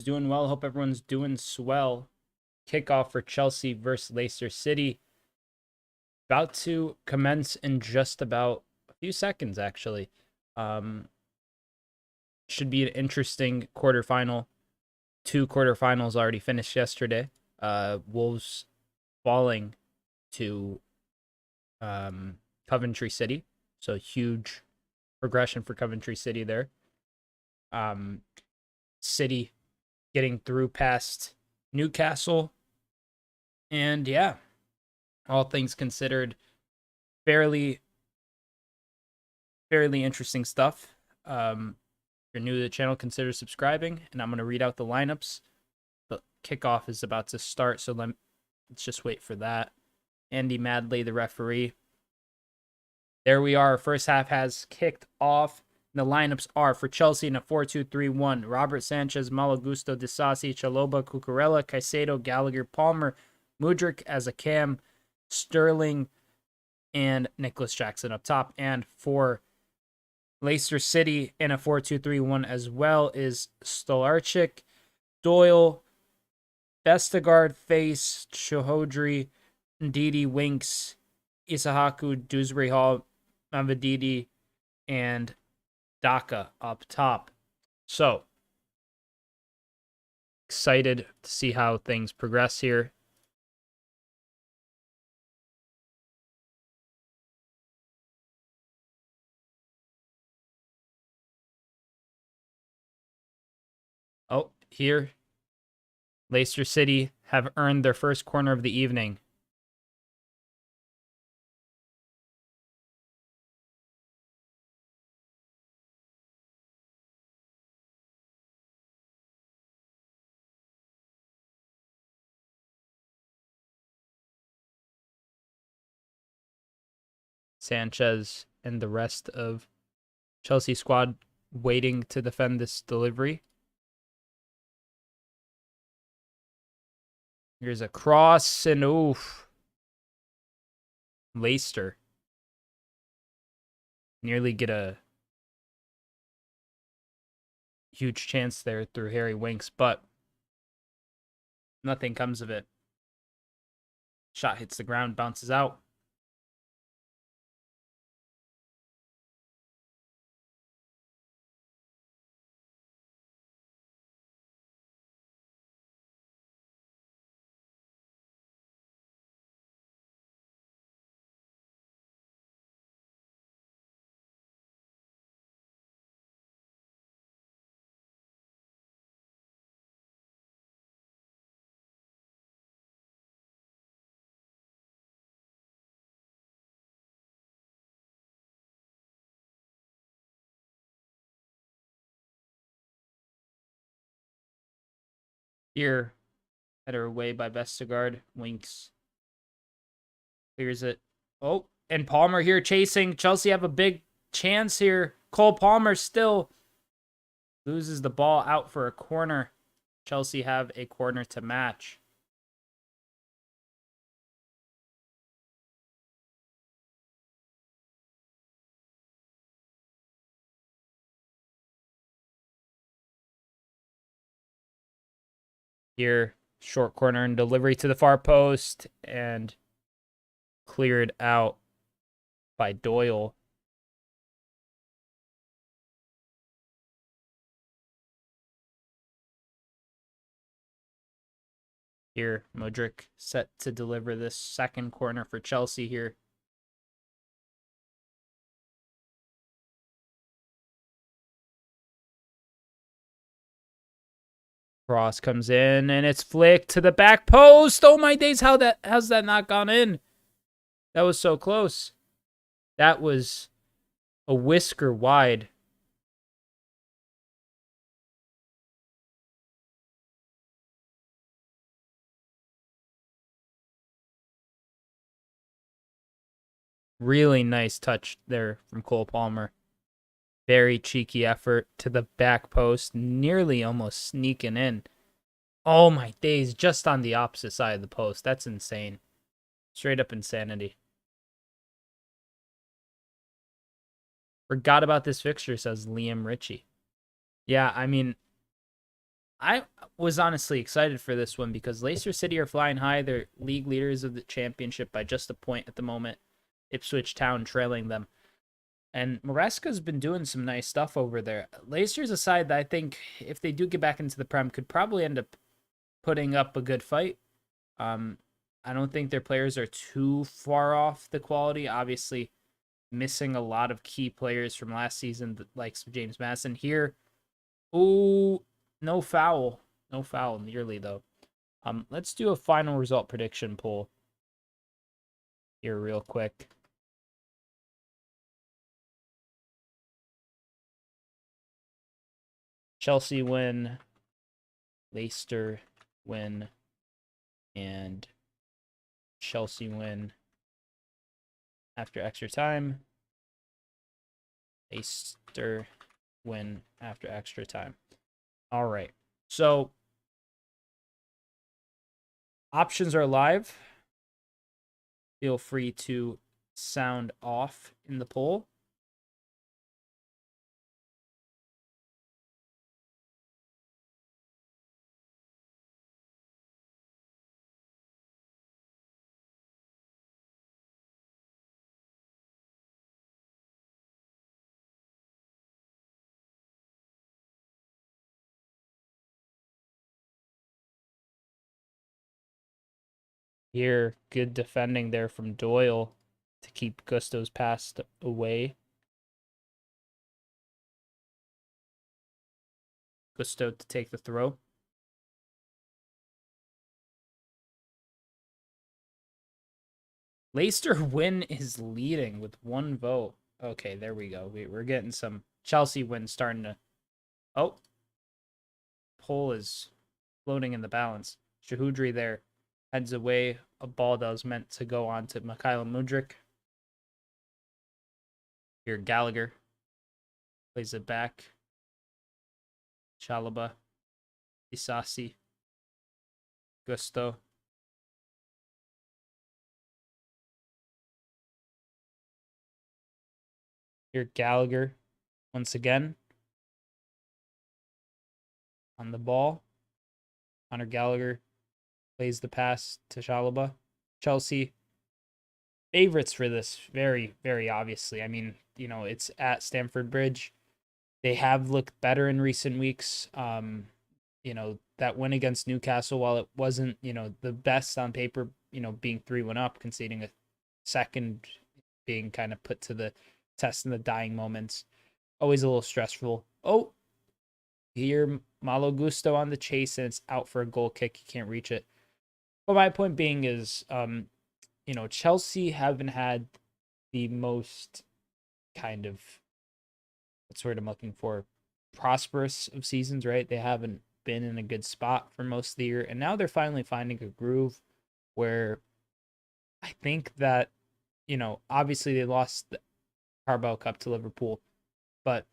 Doing well. Hope everyone's doing swell. Kickoff for Chelsea versus Leicester City. About to commence in just about a few seconds, actually. Should be an interesting quarterfinal. Two quarterfinals already finished yesterday. Wolves falling to Coventry City. So huge progression for Coventry City there. City getting through past Newcastle. And yeah, all things considered, fairly interesting stuff. If you're new to the channel, consider subscribing, and I'm going to read out the lineups. The kickoff is about to start, so let's just wait for that. Andy Madley, the referee. There we are. First half has kicked off. The lineups are for Chelsea in a 4-2-3-1. Robert Sanchez, Malagusto, Disasi, Chaloba, Cucurella, Caicedo, Gallagher, Palmer, Mudryk as a cam, Sterling, and Nicholas Jackson up top. And for Leicester City in a 4-2-3-1 as well is Stolarczyk, Doyle, Vestergaard, Face, Choudhury, Ndidi, Winks, Isahaku, Dewsbury Hall, Mavadidi, and Daka up top. So, excited to see how things progress here. Oh, here, Leicester City have earned their first corner of the evening. Sanchez and the rest of Chelsea squad waiting to defend this delivery. Here's a cross and oof. Leicester nearly get a huge chance there through Harry Winks, but nothing comes of it. Shot hits the ground, bounces out. Here, header away by Vestergaard. Winks clears it. Oh, and Palmer here chasing. Chelsea have a big chance here. Cole Palmer still loses the ball out for a corner. Chelsea have a corner to match. Here, short corner and delivery to the far post and cleared out by Doyle. Here, Mudryk set to deliver this second corner for Chelsea here. Cross comes in and it's flicked to the back post. Oh my days, how's that not gone in? That was so close. That was a whisker wide. Really nice touch there from Cole Palmer. Very cheeky effort to the back post, nearly almost sneaking in. Oh my days, just on the opposite side of the post. That's insane. Straight up insanity. Forgot about this fixture, says Liam Ritchie. Yeah, I mean, I was honestly excited for this one because Leicester City are flying high. They're league leaders of the championship by just a point at the moment. Ipswich Town trailing them. And Maresca's been doing some nice stuff over there. Leicester's a side that I think, if they do get back into the Prem, could probably end up putting up a good fight. Um, I don't think their players are too far off the quality. Obviously, missing a lot of key players from last season, like James Madison. Here, ooh, no foul. No foul nearly, though. Let's do a final result prediction poll here real quick. Chelsea win, Leicester win, and Chelsea win after extra time. Leicester win after extra time. All right. So options are live. Feel free to sound off in the poll. Here, good defending there from Doyle to keep Gusto's pass away. Gusto to take the throw. Leicester win is leading with 1 vote. Okay, there we go. We're getting some Chelsea win starting to... Oh. Poll is floating in the balance. Shahudri there heads away a ball that was meant to go on to Mikhailo Mudryk. Here, Gallagher plays it back. Chalaba, Isasi, Gusto. Here, Gallagher once again on the ball. Conor Gallagher plays the pass to Chalaba. Chelsea favorites for this, very, very obviously. I mean, it's at Stamford Bridge. They have looked better in recent weeks. That win against Newcastle, while it wasn't, the best on paper, being 3-1 up, conceding a second, being kind of put to the test in the dying moments. Always a little stressful. Oh, here, Malo Gusto on the chase, and it's out for a goal kick. You can't reach it. But my point being is, Chelsea haven't had the most kind of, what's the word I'm looking for, prosperous of seasons, right? They haven't been in a good spot for most of the year, and now they're finally finding a groove where I think that, obviously they lost the Carabao Cup to Liverpool, but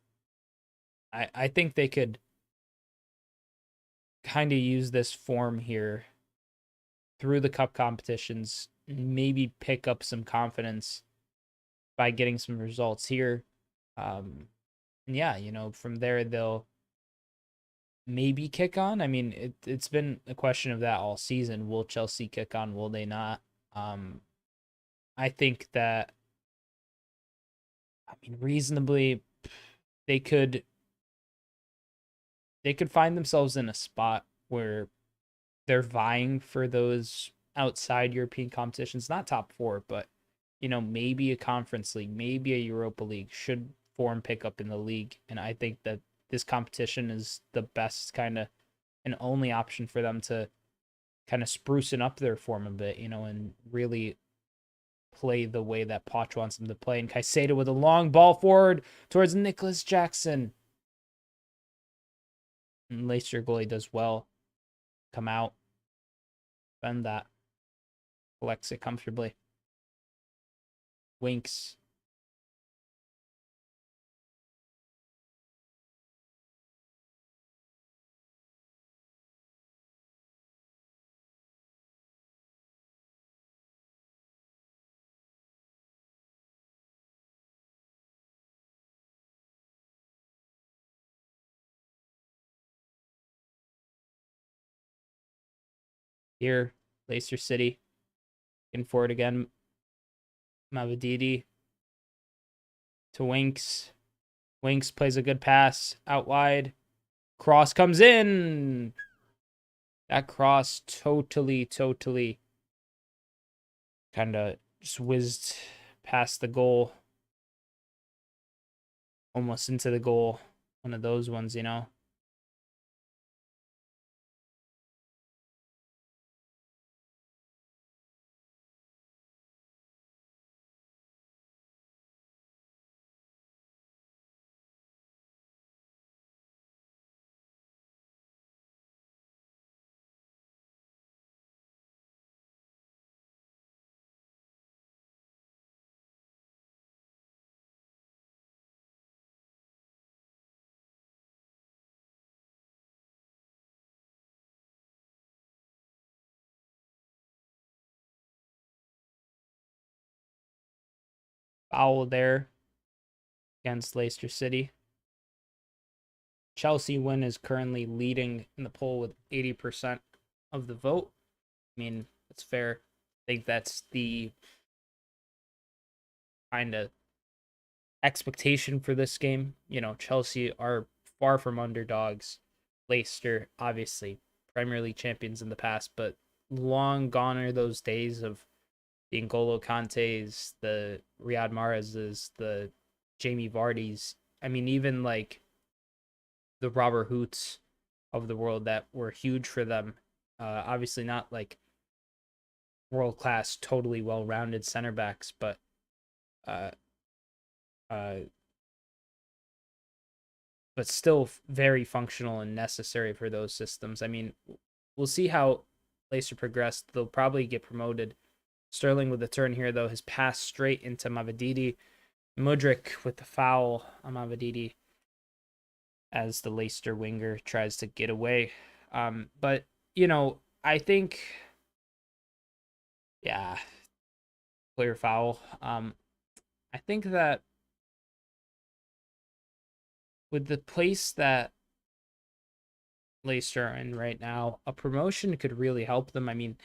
I think they could kind of use this form here through the cup competitions, maybe pick up some confidence by getting some results here. And yeah, from there they'll maybe kick on. I mean, it's been a question of that all season. Will Chelsea kick on? Will they not? I think that, I mean, reasonably, they could find themselves in a spot where they're vying for those outside European competitions, not top 4, but maybe a Conference League, maybe a Europa League, should form pick up in the league. And I think that this competition is the best kind of and only option for them to kind of sprucing up their form a bit, and really play the way that Poch wants them to play. And Caicedo with a long ball forward towards Nicholas Jackson. And Leicester goalie does well. Come out. Bend that. Collects it comfortably. Winks. Here, Leicester City. In for it again. Mavididi to Winks. Winks plays a good pass out wide. Cross comes in. That cross totally kind of just whizzed past the goal. Almost into the goal. One of those ones, you know. Foul there against Leicester City. Chelsea win is currently leading in the poll with 80% of the vote. I mean, that's fair. I think that's the kind of expectation for this game. You know, Chelsea are far from underdogs. Leicester, obviously, Premier League champions in the past, but long gone are those days of the N'Golo Kantes, the Riyad Mahrez's, the Jamie Vardy's. I mean, even like the Robert Hoots of the world that were huge for them. Obviously, not like world class, totally well rounded center backs, but uh, uh, but still very functional and necessary for those systems. I mean, we'll see how Leicester progress. They'll probably get promoted. Sterling with the turn here, though, has passed straight into Mavididi. Mudryk with the foul on Mavididi as the Leicester winger tries to get away. But, you know, I think, yeah, clear foul. I think that with the place that Leicester are in right now, a promotion could really help them. I mean,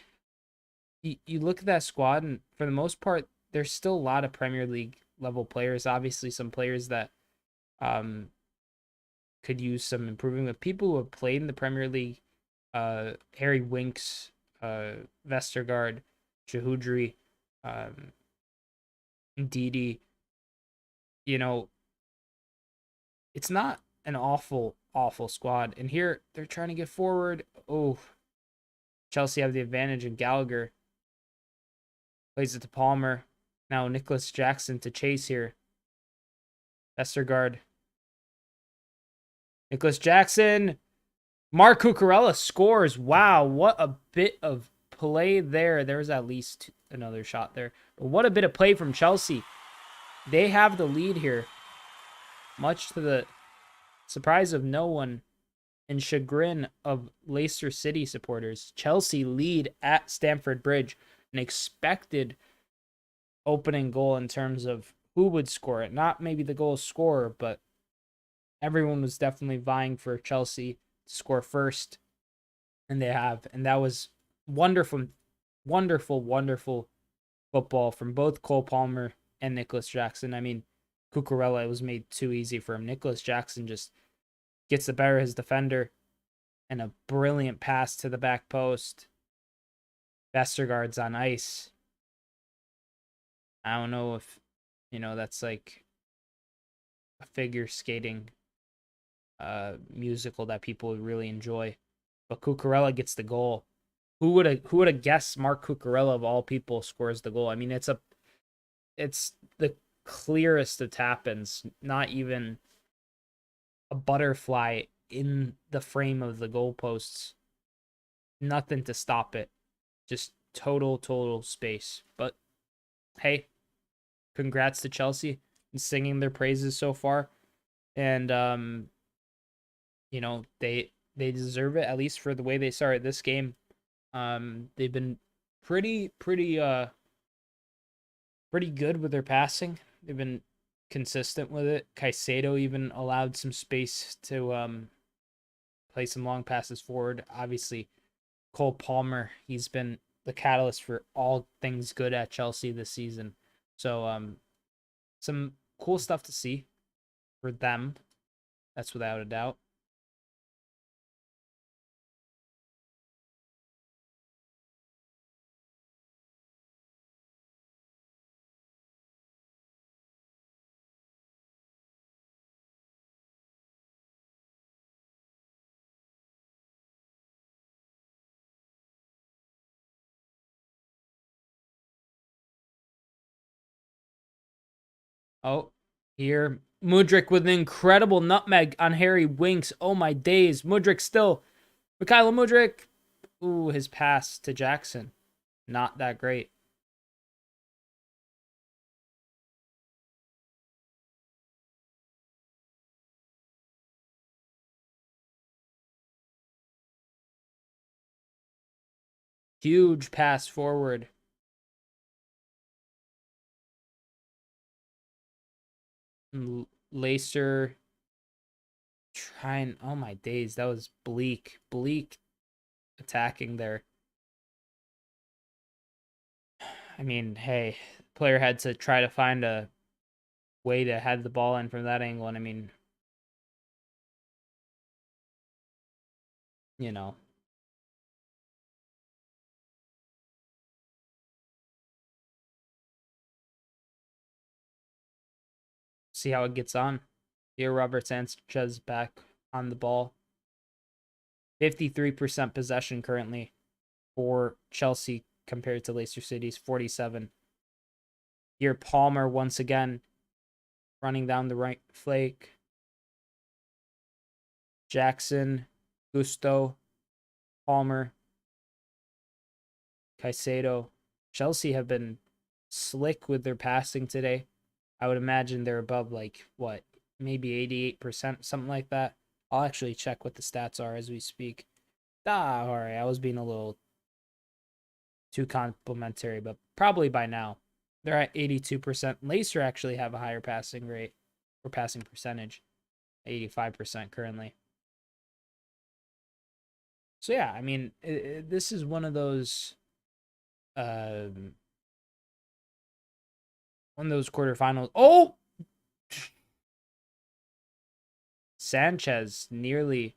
you look at that squad, and for the most part, there's still a lot of Premier League level players. Obviously, some players that could use some improving. With people who have played in the Premier League, Harry Winks, Vestergaard, Chahoudry, Ndidi, you know, it's not an awful squad. And here they're trying to get forward. Oh, Chelsea have the advantage, and Gallagher plays it to Palmer. Now Nicholas Jackson to chase here. Vestergaard. Nicholas Jackson. Mark Cucurella scores. Wow, what a bit of play there. There's at least another shot there. But what a bit of play from Chelsea. They have the lead here, much to the surprise of no one and chagrin of Leicester City supporters. Chelsea lead at Stamford Bridge, an expected opening goal in terms of who would score it. Not maybe the goal scorer, but everyone was definitely vying for Chelsea to score first, and they have. And that was wonderful football from both Cole Palmer and Nicholas Jackson. I mean, Cucurella, it was made too easy for him. Nicholas Jackson just gets the better of his defender, and a brilliant pass to the back post. Vestergaard's on ice. I don't know if, you know, that's like a figure skating musical that people would really enjoy. But Cucurella gets the goal. Who would have guessed Mark Cucurella of all people scores the goal? I mean, it's the clearest of tap-ins, not even a butterfly in the frame of the goalposts. Nothing to stop it. Just total space. But hey, congrats to Chelsea and singing their praises so far. And you know, they deserve it, at least for the way they started this game. They've been pretty good with their passing. They've been consistent with it. Caicedo even allowed some space to play some long passes forward. Obviously, Cole Palmer. He's been the catalyst for all things good at Chelsea this season. So some cool stuff to see for them. That's without a doubt. Oh, here. Mudryk with an incredible nutmeg on Harry Winks. Oh my days. Mudryk still. Mikhailo Mudryk. Ooh, his pass to Jackson. Not that great. Huge pass forward. Leicester trying. Oh my days. That was bleak. Bleak attacking there. I mean, hey, player had to try to find a way to head the ball in from that angle. And I mean, you know, see how it gets on. Here, Robert Sanchez back on the ball. 53% possession currently for Chelsea compared to Leicester City's 47. Here, Palmer once again running down the right flank. Jackson, Gusto, Palmer, Caicedo. Chelsea have been slick with their passing today. I would imagine they're above like what, maybe 88%, something like that. I'll actually check what the stats are as we speak. All right, I was being a little too complimentary, but probably by now they're at 82%. Leicester actually have a higher passing rate or passing percentage, 85% currently. So yeah, I mean, this is one of those quarterfinals. Oh, Sanchez nearly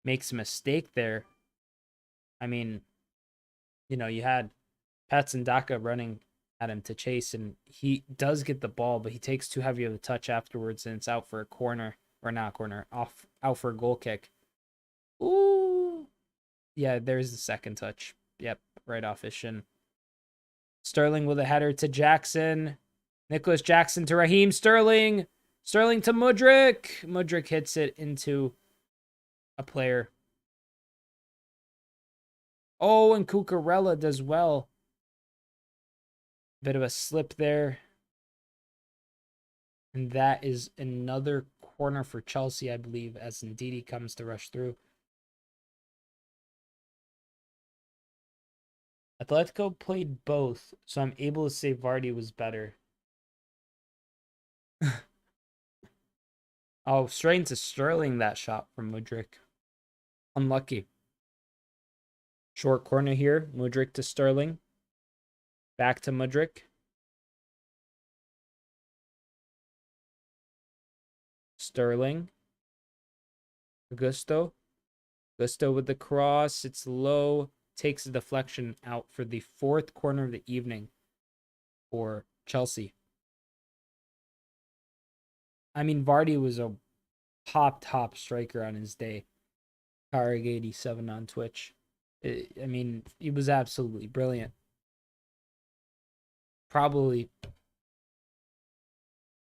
makes a mistake there. I mean, you had Pats and Daka running at him to chase, and he does get the ball, but he takes too heavy of a touch afterwards, and it's out for a corner, or not corner, out for a goal kick. Ooh. Yeah, there's the second touch. Yep, right off his shin. Sterling with a header to Jackson. Nicholas Jackson to Raheem Sterling. Sterling to Mudryk. Mudryk hits it into a player. Oh, and Cucurella does well. Bit of a slip there. And that is another corner for Chelsea, I believe, as Ndidi comes to rush through. Atletico played both, so I'm able to say Vardy was better. Oh, straight into Sterling, that shot from Mudryk. Unlucky. Short corner here. Mudryk to Sterling. Back to Mudryk. Sterling. Gusto. Gusto with the cross. It's low. Takes the deflection out for the fourth corner of the evening for Chelsea. I mean, Vardy was a top striker on his day. Carrig87 on Twitch. I mean, he was absolutely brilliant. Probably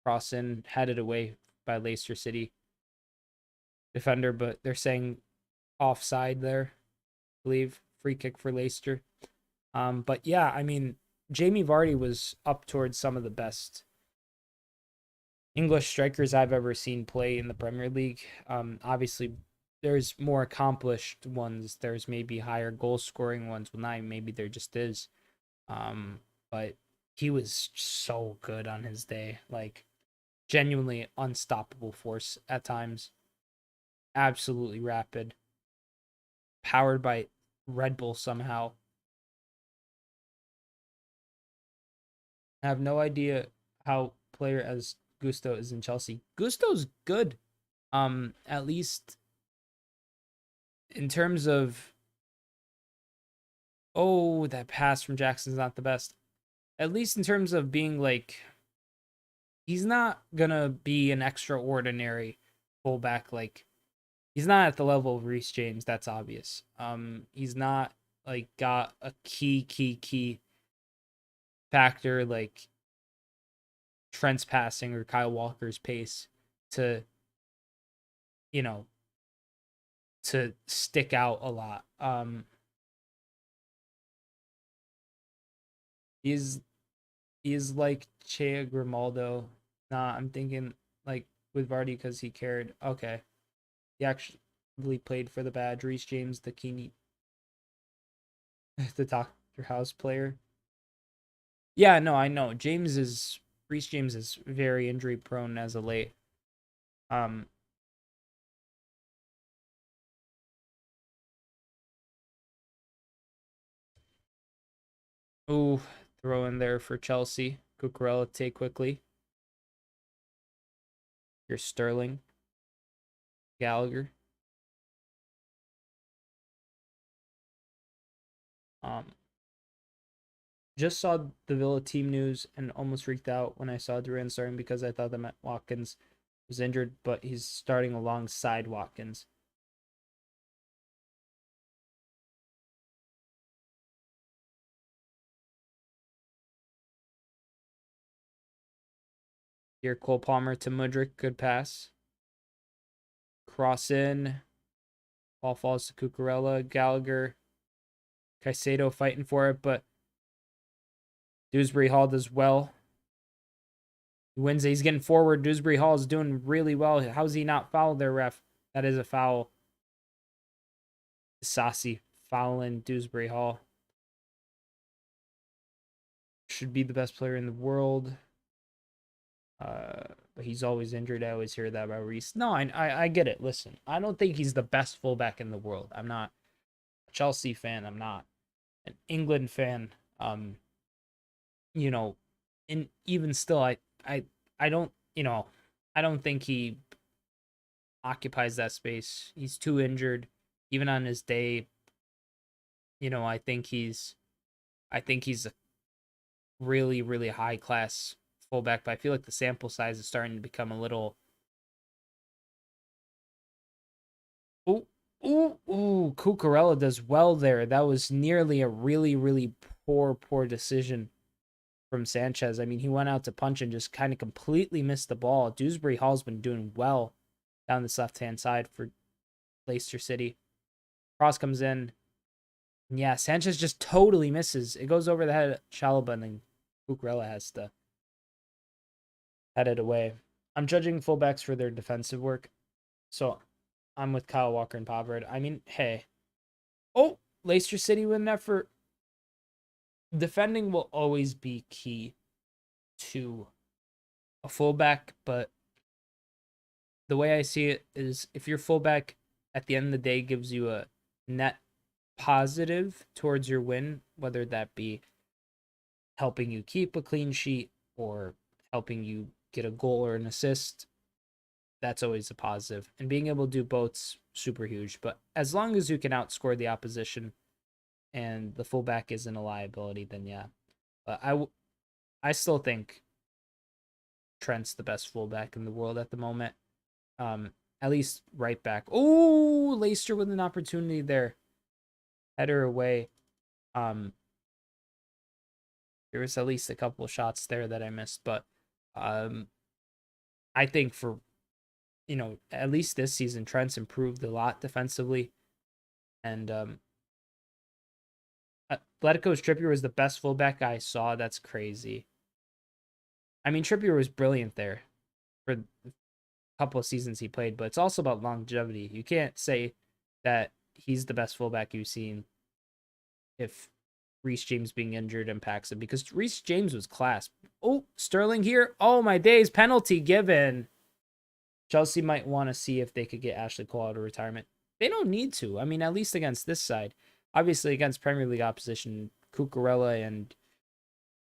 cross in, headed away by Leicester City defender, but they're saying offside there, I believe. Free kick for Leicester. But yeah, I mean, Jamie Vardy was up towards some of the best English strikers I've ever seen play in the Premier League. Obviously, there's more accomplished ones. There's maybe higher goal scoring ones. Well, not maybe there just is. But he was so good on his day. Like, genuinely unstoppable force at times. Absolutely rapid. Powered by Red Bull somehow. I have no idea how player as Gusto is in Chelsea. Gusto's good. At least in terms of, oh, that pass from Jackson's not the best. At least in terms of being like, he's not gonna be an extraordinary fullback. Like, he's not at the level of Reece James. That's obvious. He's not like got a key factor like Trent's passing or Kyle Walker's pace to, you know, to stick out a lot. He's like Che Grimaldo. Nah, I'm thinking like with Vardy because he cared. Okay, he actually played for the Badge. Reece James, the Keeney, the Doctor House player. Yeah, no, I know. Reece James is very injury prone as of late. Um, ooh, throw in there for Chelsea. Cucurella take quickly. Your Sterling, Gallagher. Um, just saw the Villa team news and almost freaked out when I saw Duran starting because I thought that Matt Watkins was injured, but he's starting alongside Watkins. Here, Cole Palmer to Mudryk, good pass. Cross in. Ball falls to Cucurella, Gallagher, Caicedo fighting for it, but Dewsbury Hall does well. He wins it. He's getting forward. Dewsbury Hall is doing really well. How's he not fouled there, ref? That is a foul. Sassi fouling Dewsbury Hall. Should be the best player in the world. But he's always injured. I always hear that about Reece. No, I get it. Listen, I don't think he's the best fullback in the world. I'm not a Chelsea fan. I'm not an England fan. You know, and even still, I don't, I don't think he occupies that space. He's too injured. Even on his day, I think he's a really high class fullback, but I feel like the sample size is starting to become a little. Ooh, Cucurella does well there. That was nearly a really poor decision from Sanchez. I mean, he went out to punch and just kind of completely missed the ball. Dewsbury Hall's been doing well down this left-hand side for Leicester City. Cross comes in. Yeah, Sanchez just totally misses. It goes over the head of Chalobah, and then Cucurella has to head it away. I'm judging fullbacks for their defensive work, so I'm with Kyle Walker and Pavard. I mean, hey. Oh, Leicester City with an effort. Defending will always be key to a fullback, but the way I see it is if your fullback at the end of the day gives you a net positive towards your win, whether that be helping you keep a clean sheet or helping you get a goal or an assist, that's always a positive. And being able to do both's super huge. But as long as you can outscore the opposition and the fullback isn't a liability, then yeah. But I still think Trent's the best fullback in the world at the moment. At least right back. Oh, Leicester with an opportunity there. Header away. There was at least a couple of shots there that I missed, but I think for at least this season, Trent's improved a lot defensively, and Atletico's Trippier was the best fullback I saw. That's crazy. I mean, Trippier was brilliant there for the couple of seasons he played, but it's also about longevity. You can't say that he's the best fullback you've seen if Reece James being injured impacts him, because Reece James was class. Oh, Sterling here. Oh, my days. Penalty given. Chelsea might want to see if they could get Ashley Cole out of retirement. They don't need to. I mean, at least against this side. Obviously, against Premier League opposition, Cucurella and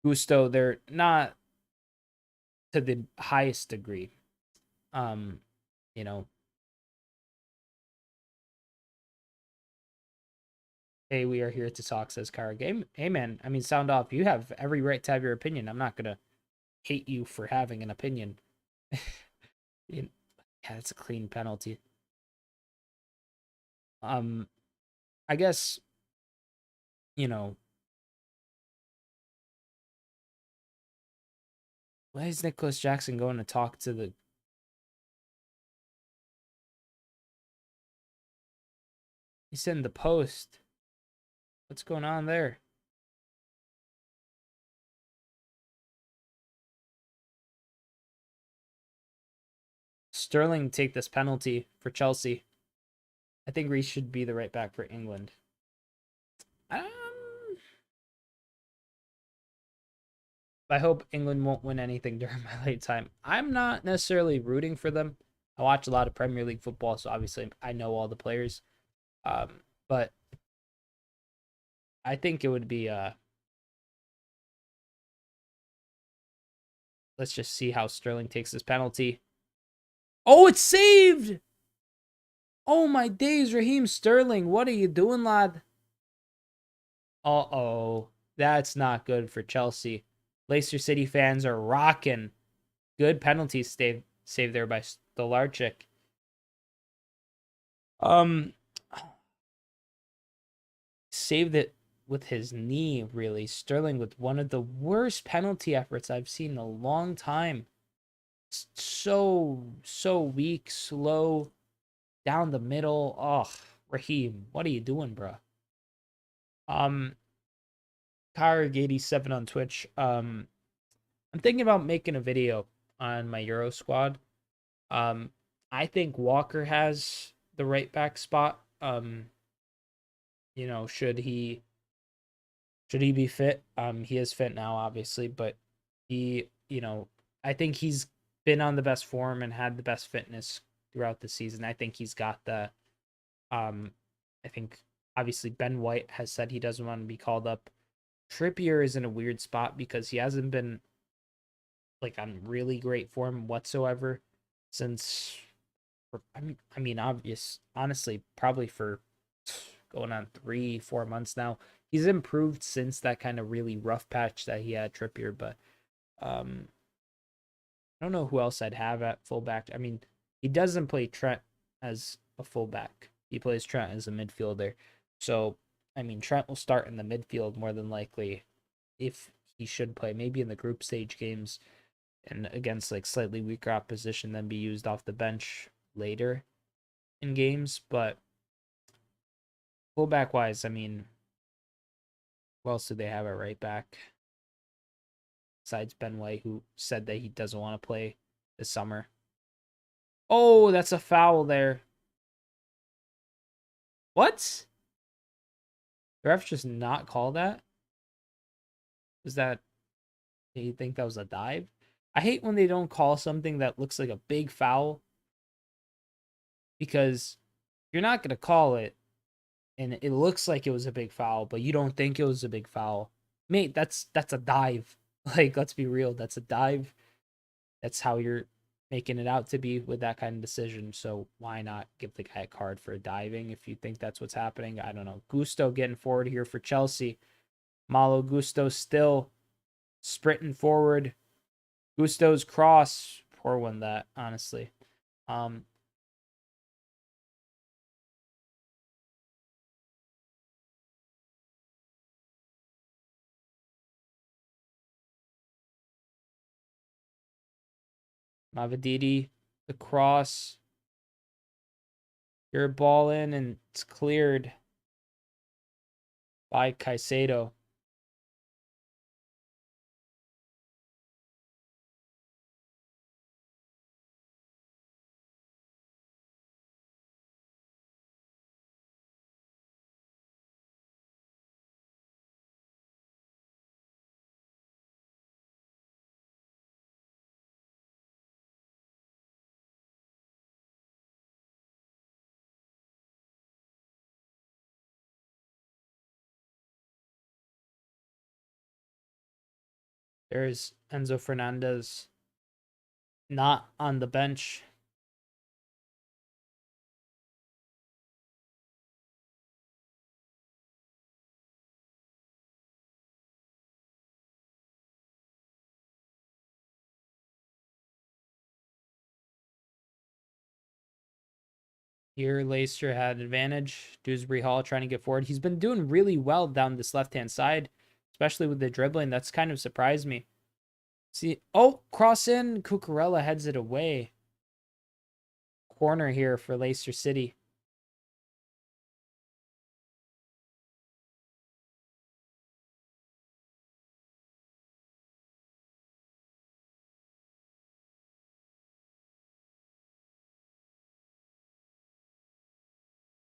Gusto, they're not to the highest degree. You know, hey, we are here to talk, says Kara. Game, hey man, I mean, sound off. You have every right to have your opinion. I'm not gonna hate you for having an opinion. Yeah, it's a clean penalty. I guess, you know, why is Nicholas Jackson going to talk to the? He's in the post. What's going on there? Sterling take this penalty for Chelsea. I think Reece should be the right back for England. Um, I hope England won't win anything during my late time. I'm not necessarily rooting for them. I watch a lot of Premier League football, so obviously I know all the players. But I think it would be let's just see how Sterling takes this penalty. Oh, it's saved! Oh my days, Raheem Sterling, what are you doing, lad? Uh-oh. That's not good for Chelsea. Leicester City fans are rocking. Good penalty saved there by Stolarczyk. Um, saved it with his knee, really. Sterling with one of the worst penalty efforts I've seen in a long time. So weak, slow, down the middle. Oh, Raheem, what are you doing, bro? Kyrig87 on Twitch. I'm thinking about making a video on my Euro squad. I think Walker has the right back spot. Should he be fit? He is fit now, obviously, but I think he's been on the best form and had the best fitness throughout the season. I think he's got the I think obviously Ben White has said he doesn't want to be called up. Trippier is in a weird spot because he hasn't been like on really great form whatsoever since honestly, probably for going on 3-4 months now. He's improved since that kind of really rough patch that he had Trippier, but um I don't know who else I'd have at fullback. I mean, he doesn't play Trent as a fullback. He plays Trent as a midfielder. So, I mean, Trent will start in the midfield more than likely if he should play, maybe in the group stage games and against like slightly weaker opposition, then be used off the bench later in games. But fullback wise, I mean, who else do they have at right back besides Ben White, who said that he doesn't want to play this summer? Oh, that's a foul there. What? The ref just not call that? Is that, do you think that was a dive? I hate when they don't call something that looks like a big foul because you're not going to call it and it looks like it was a big foul, but you don't think it was a big foul. Mate, that's a dive. Like, let's be real, that's a dive. That's how you're making it out to be with that kind of decision. So why not give the guy a card for diving if you think that's what's happening? I don't know. Gusto getting forward here for Chelsea. Malo Gusto still sprinting forward. Gusto's cross. Poor one that, honestly. Mavididi, the cross. Your ball in and it's cleared by Caicedo. There's Enzo Fernandez, not on the bench. Here, Leicester had advantage. Dewsbury Hall trying to get forward. He's been doing really well down this left-hand side, especially with the dribbling. That's kind of surprised me. See, oh, cross in. Cucurella heads it away. Corner here for Leicester City.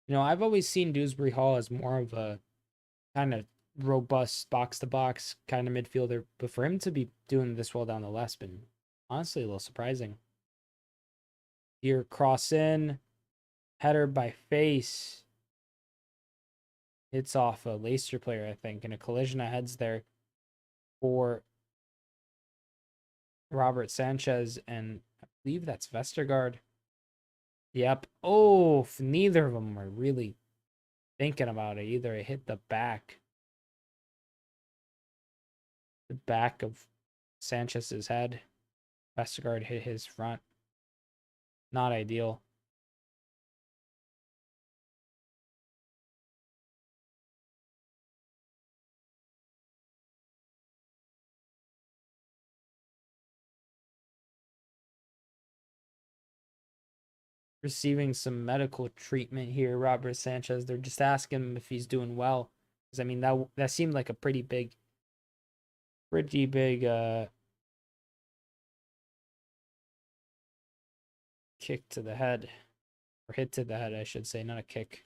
You know, I've always seen Dewsbury Hall as more of a kind of robust box-to-box kind of midfielder, but for him to be doing this well down the left's been honestly a little surprising. Here, cross in. Header by face. Hits off a Leicester player, I think, and a collision of heads there for Robert Sanchez, and I believe that's Vestergaard. Yep. Oh, neither of them were really thinking about it. Either it hit the back of Sanchez's head. Vestergaard hit his front. Not ideal. Receiving some medical treatment here, Robert Sanchez. They're just asking him if he's doing well. Because I mean that seemed like a pretty big kick to the head. Or hit to the head, I should say, not a kick.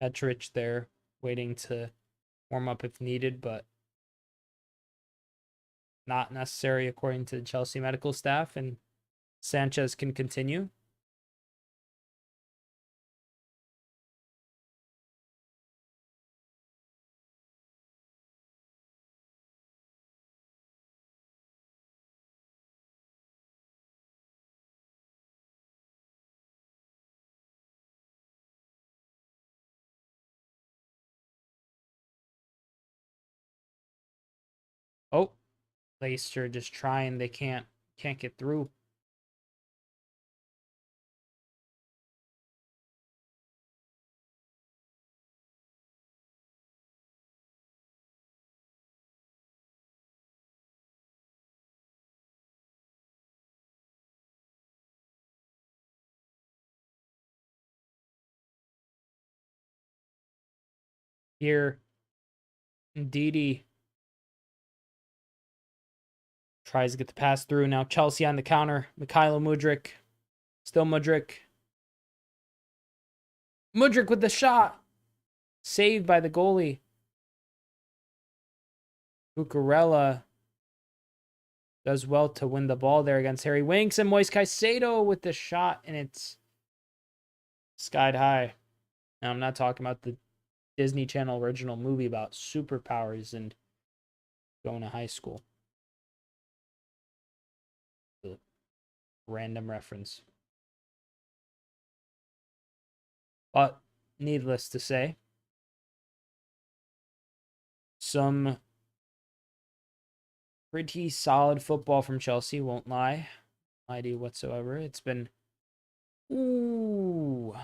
Petrich there, waiting to warm up if needed, but not necessary according to the Chelsea medical staff, and Sanchez can continue. Oh, Leicester just trying, they can't get through. Here, Ndidi tries to get the pass through. Now Chelsea on the counter. Mikhailo Mudryk. Still Mudryk. Mudryk with the shot. Saved by the goalie. Cucurella does well to win the ball there against Harry Winks. And Moise Caicedo with the shot. And it's skied high. Now, I'm not talking about the Disney Channel original movie about superpowers and going to high school. The random reference. But needless to say, some pretty solid football from Chelsea, won't lie to you whatsoever. It's been, ooh,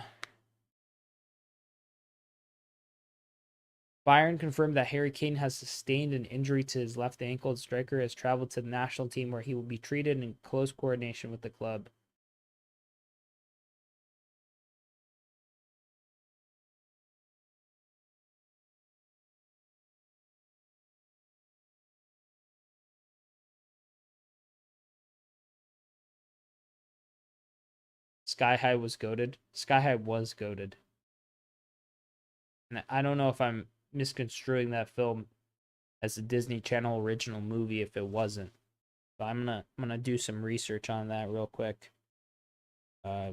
Bayern confirmed that Harry Kane has sustained an injury to his left ankle. The striker has traveled to the national team where he will be treated in close coordination with the club. Sky High was goated. Sky High was goated. And I don't know if I'm misconstruing that film as a Disney Channel original movie if it wasn't. But I'm gonna do some research on that real quick.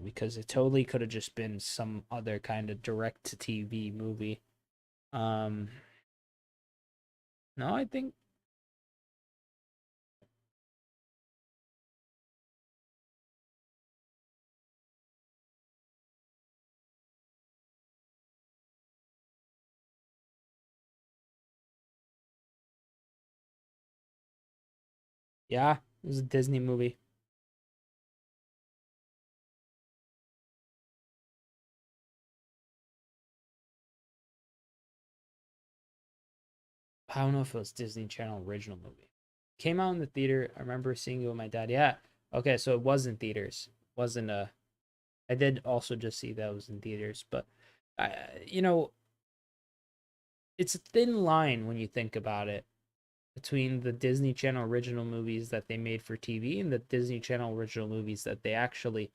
Because it totally could have just been some other kind of direct to TV movie. Um no, I think yeah, it was a Disney movie. I don't know if it was Disney Channel original movie. Came out in the theater. I remember seeing it with my dad. Yeah. Okay, so it was in theaters. Wasn't a I did also just see that it was in theaters, but I it's a thin line when you think about it between the Disney Channel original movies that they made for TV and the Disney Channel original movies that they actually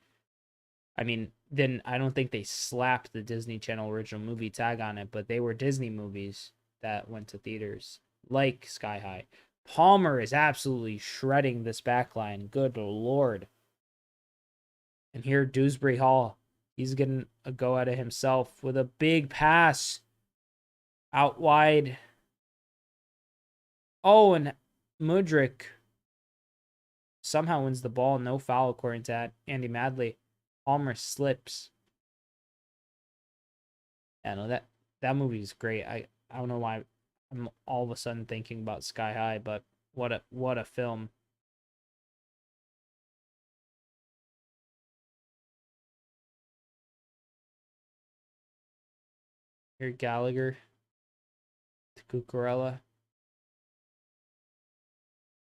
then I don't think they slapped the Disney Channel original movie tag on it, but they were Disney movies that went to theaters, like Sky High. Palmer is absolutely shredding this back line. Good lord. And here, Dewsbury Hall, he's getting a go at it himself with a big pass out wide. Oh, and Mudrick somehow wins the ball. No foul, according to Andy Madley. Palmer slips. Yeah, no, that movie is great. I don't know why I'm all of a sudden thinking about Sky High, but what a film. Here, Gallagher to Cucurella,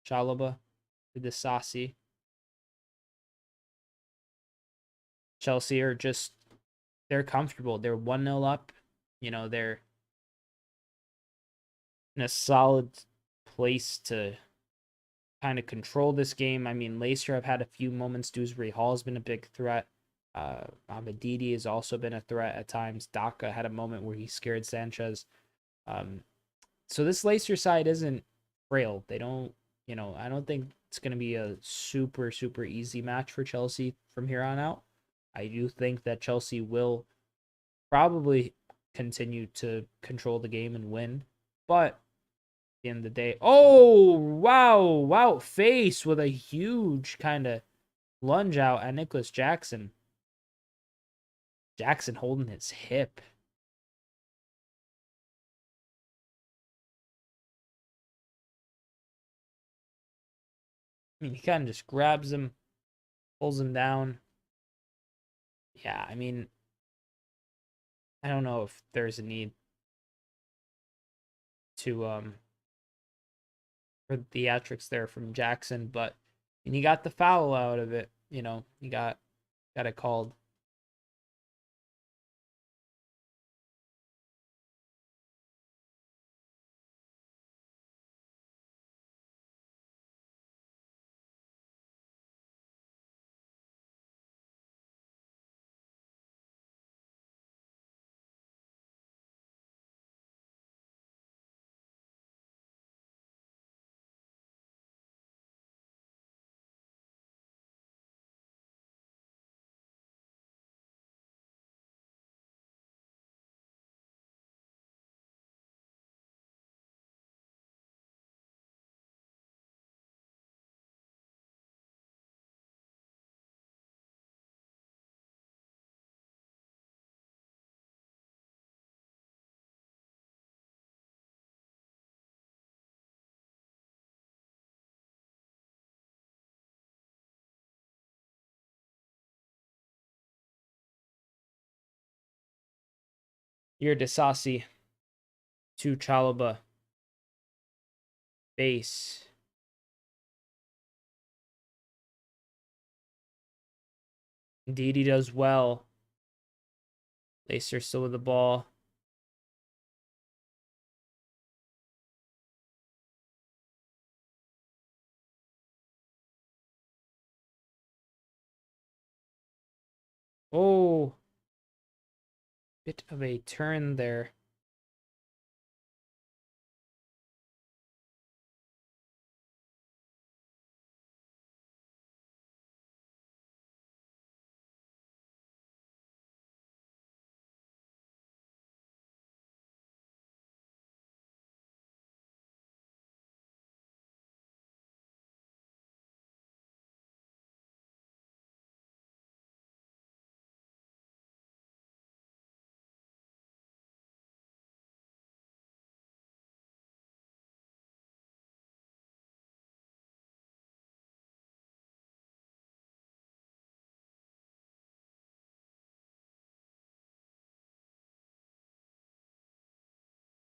Chalaba to Disasi. Chelsea are just they're comfortable. They're 1-0 up. They're in a solid place to kind of control this game. I mean, Leicester have had a few moments. Dewsbury Hall has been a big threat. Abadidi has also been a threat at times. Daka had a moment where he scared Sanchez. So this Leicester side isn't frail. They don't, I don't think it's going to be a super, super easy match for Chelsea from here on out. I do think that Chelsea will probably continue to control the game and win. But at the end of the day, oh, wow, face with a huge kind of lunge out at Nicholas Jackson. Jackson holding his hip. I mean, he kind of just grabs him, pulls him down. Yeah, I mean, I don't know if there's a need to for theatrics there from Jackson, but and he got the foul out of it. He got it called. You're Disasi to Chalobah. Base. Indeed, he does well. Leicester still with the ball. Oh, bit of a turn there.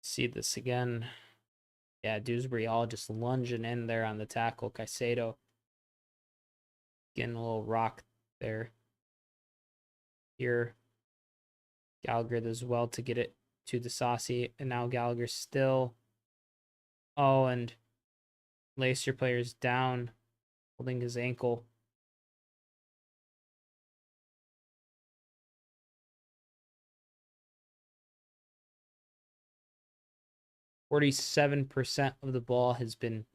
See this again. Yeah, Dewsbury all just lunging in there on the tackle. Caicedo getting a little rock there. Here, Gallagher does well to get it to the Saucy. And now Gallagher still. Oh, and Leicester player's down, holding his ankle. %47% of the ball has been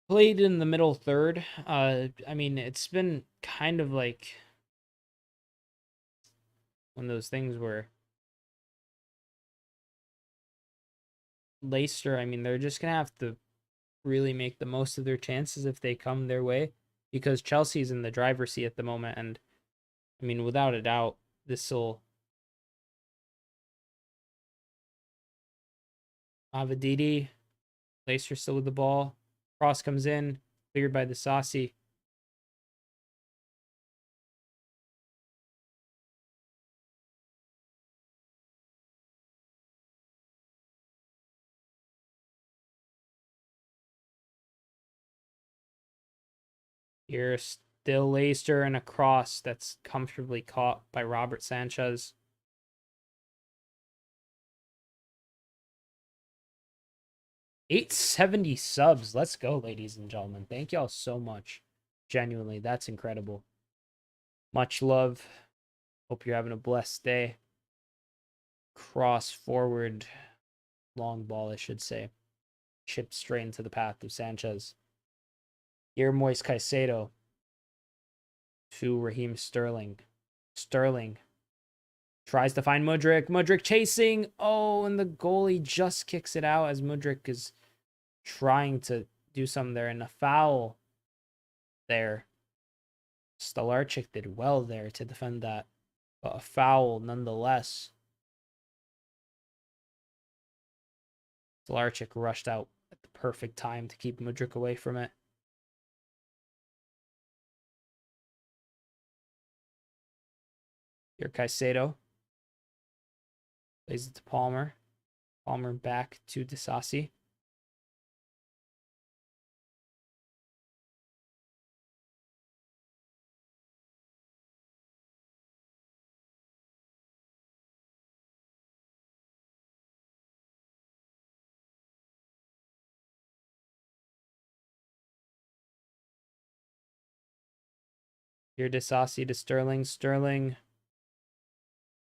played in the middle third. I mean, it's been kind of like one of those things where Leicester, I mean, they're just going to have to really make the most of their chances if they come their way, because Chelsea's in the driver's seat at the moment. And I mean, without a doubt, this will. Avadidi, Leicester still with the ball. Cross comes in, cleared by the Saucy. Here, still Leicester, and a cross that's comfortably caught by Robert Sanchez. $870 subs. Let's go, ladies and gentlemen. Thank y'all so much. Genuinely, that's incredible. Much love. Hope you're having a blessed day. Cross forward. Long ball, I should say. Chipped straight into the path of Sanchez. Here, Moise Caicedo to Raheem Sterling. Sterling tries to find Mudryk. Mudryk chasing. Oh, and the goalie just kicks it out as Mudryk is trying to do something there. And a foul there. Stolarczyk did well there to defend that. But a foul nonetheless. Stolarczyk rushed out at the perfect time to keep Mudryk away from it. Here, Caicedo plays it to Palmer. Palmer back to Disasi. Here, Disasi to Sterling. Sterling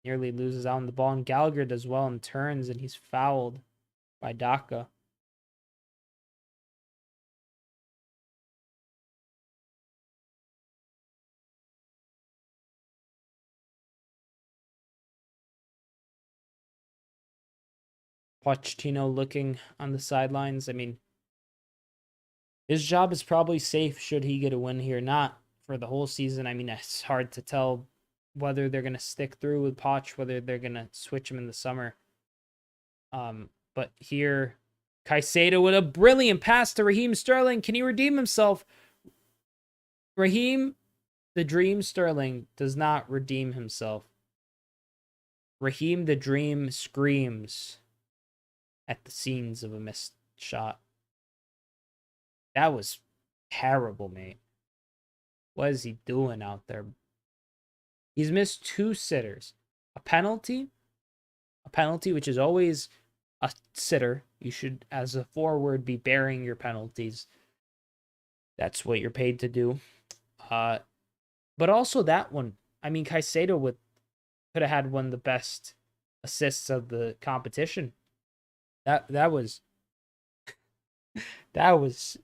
nearly loses out on the ball, and Gallagher does well and turns, and he's fouled by Daka. Pochettino looking on the sidelines. I mean, his job is probably safe should he get a win here. Not for the whole season. I mean, it's hard to tell whether they're going to stick through with Poch, whether they're going to switch him in the summer. But here, Caicedo with a brilliant pass to Raheem Sterling. Can he redeem himself? Raheem, the Dream Sterling, does not redeem himself. Raheem the Dream screams. at the scenes of a missed shot. That was terrible, mate. What is he doing out there? He's missed 2 sitters. A penalty, which is always a sitter. You should, as a forward, be bearing your penalties. That's what you're paid to do. But also that one. I mean, Caicedo could have had one of the best assists of the competition. That was that was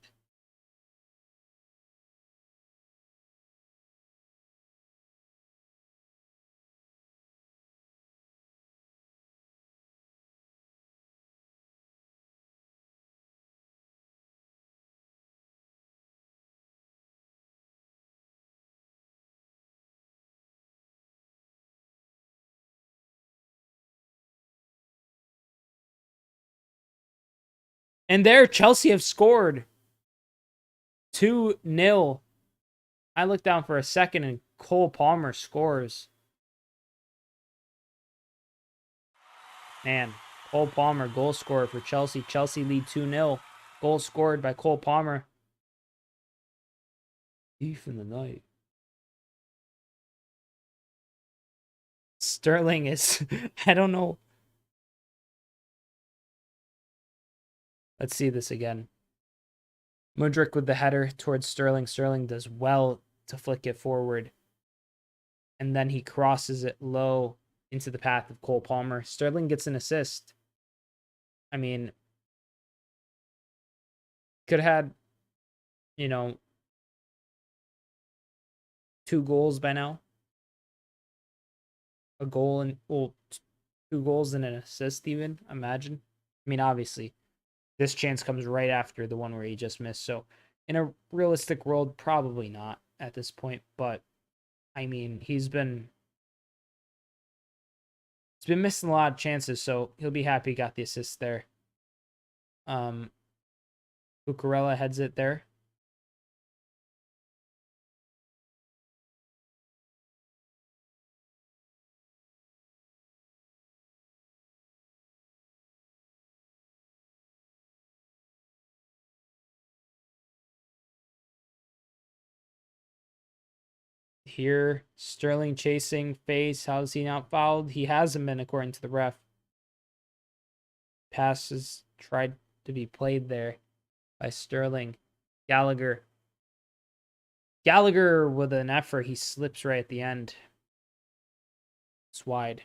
and there Chelsea have scored 2-0. I look down for a second and Cole Palmer scores. Man, Cole Palmer, goal scorer for Chelsea. Chelsea lead 2-0. Goal scored by Cole Palmer. Thief in the night. Sterling is, I don't know. Let's see this again. Mudryk with the header towards Sterling. Sterling does well to flick it forward. And then he crosses it low into the path of Cole Palmer. Sterling gets an assist. I mean, could have had, 2 goals by now. A goal and, 2 goals and an assist even, imagine. I mean, obviously, this chance comes right after the one where he just missed. So, in a realistic world, probably not at this point. But, I mean, he's been missing a lot of chances, so he'll be happy he got the assist there. Cucurella heads it there. Here, Sterling chasing face. How is he not fouled? He hasn't been, according to the ref. Passes tried to be played there by Sterling. Gallagher with an effort. He slips right at the end. It's wide.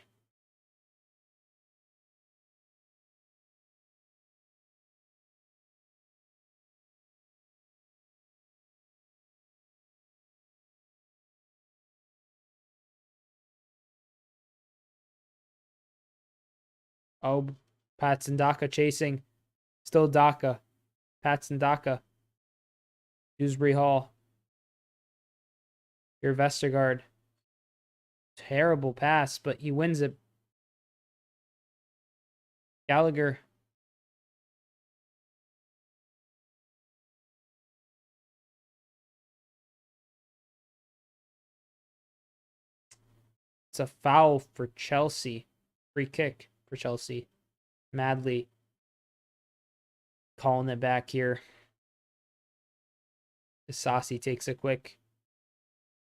Oh, Patson Daka chasing. Still Daka. Patson Daka. Dewsbury Hall. Here, Vestergaard. Terrible pass, but he wins it. Gallagher. It's a foul for Chelsea. Free kick for Chelsea. Madley calling it back here. Isasi takes it quick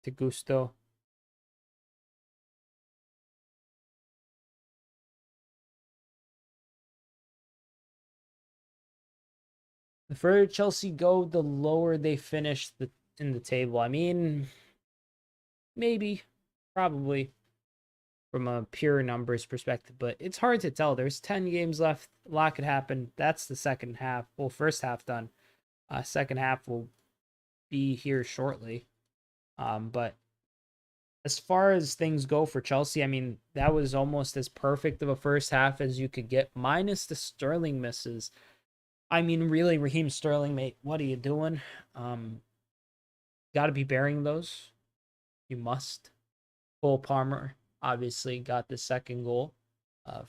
to Gusto. The further Chelsea go, the lower they finish in the table. I mean, maybe, probably, from a pure numbers perspective, but it's hard to tell. There's 10 games left. A lot could happen. That's the second half. Well, first half done. Second half will be here shortly. But as far as things go for Chelsea, I mean, that was almost as perfect of a first half as you could get, minus the Sterling misses. I mean, really, Raheem Sterling, mate, what are you doing? Got to be bearing those. You must. Cole Palmer obviously got the second goal.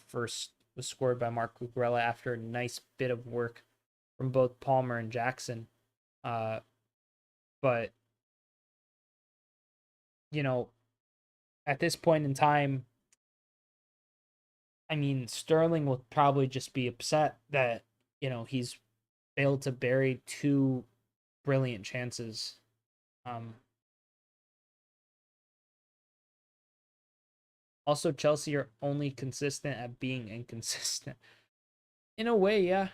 First was scored by Mark Cucurella after a nice bit of work from both Palmer and Jackson. But, at this point in time, I mean, Sterling will probably just be upset that, he's failed to bury two brilliant chances. Um, Also, Chelsea are only consistent at being inconsistent. In a way, yeah.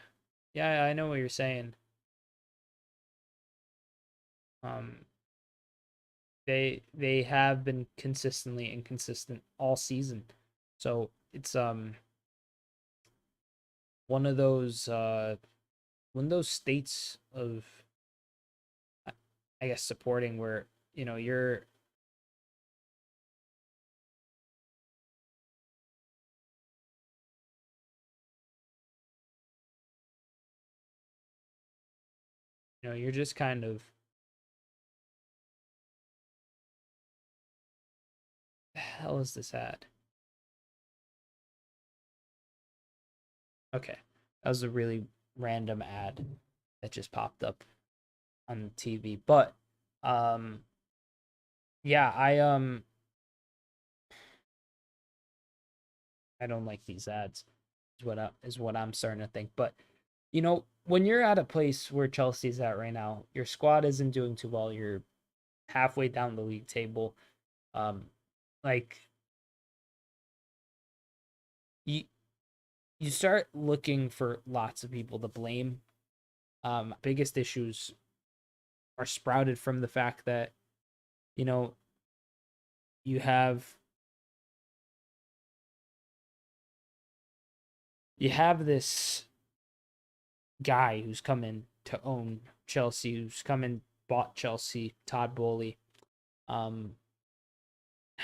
Yeah, I know what you're saying. Um, they have been consistently inconsistent all season. So it's one of those states of, I guess, supporting where, you're, you're just kind of, the hell is this ad? Okay. That was a really random ad that just popped up on the TV. But um yeah, I don't like these ads. Is what I'm starting to think. But when you're at a place where Chelsea's at right now, your squad isn't doing too well. You're halfway down the league table. Um like you you start looking for lots of people to blame. Biggest issues are sprouted from the fact that, you know, you have this guy who's come in to own Chelsea, who's come in, bought Chelsea, Todd Bowley. Um,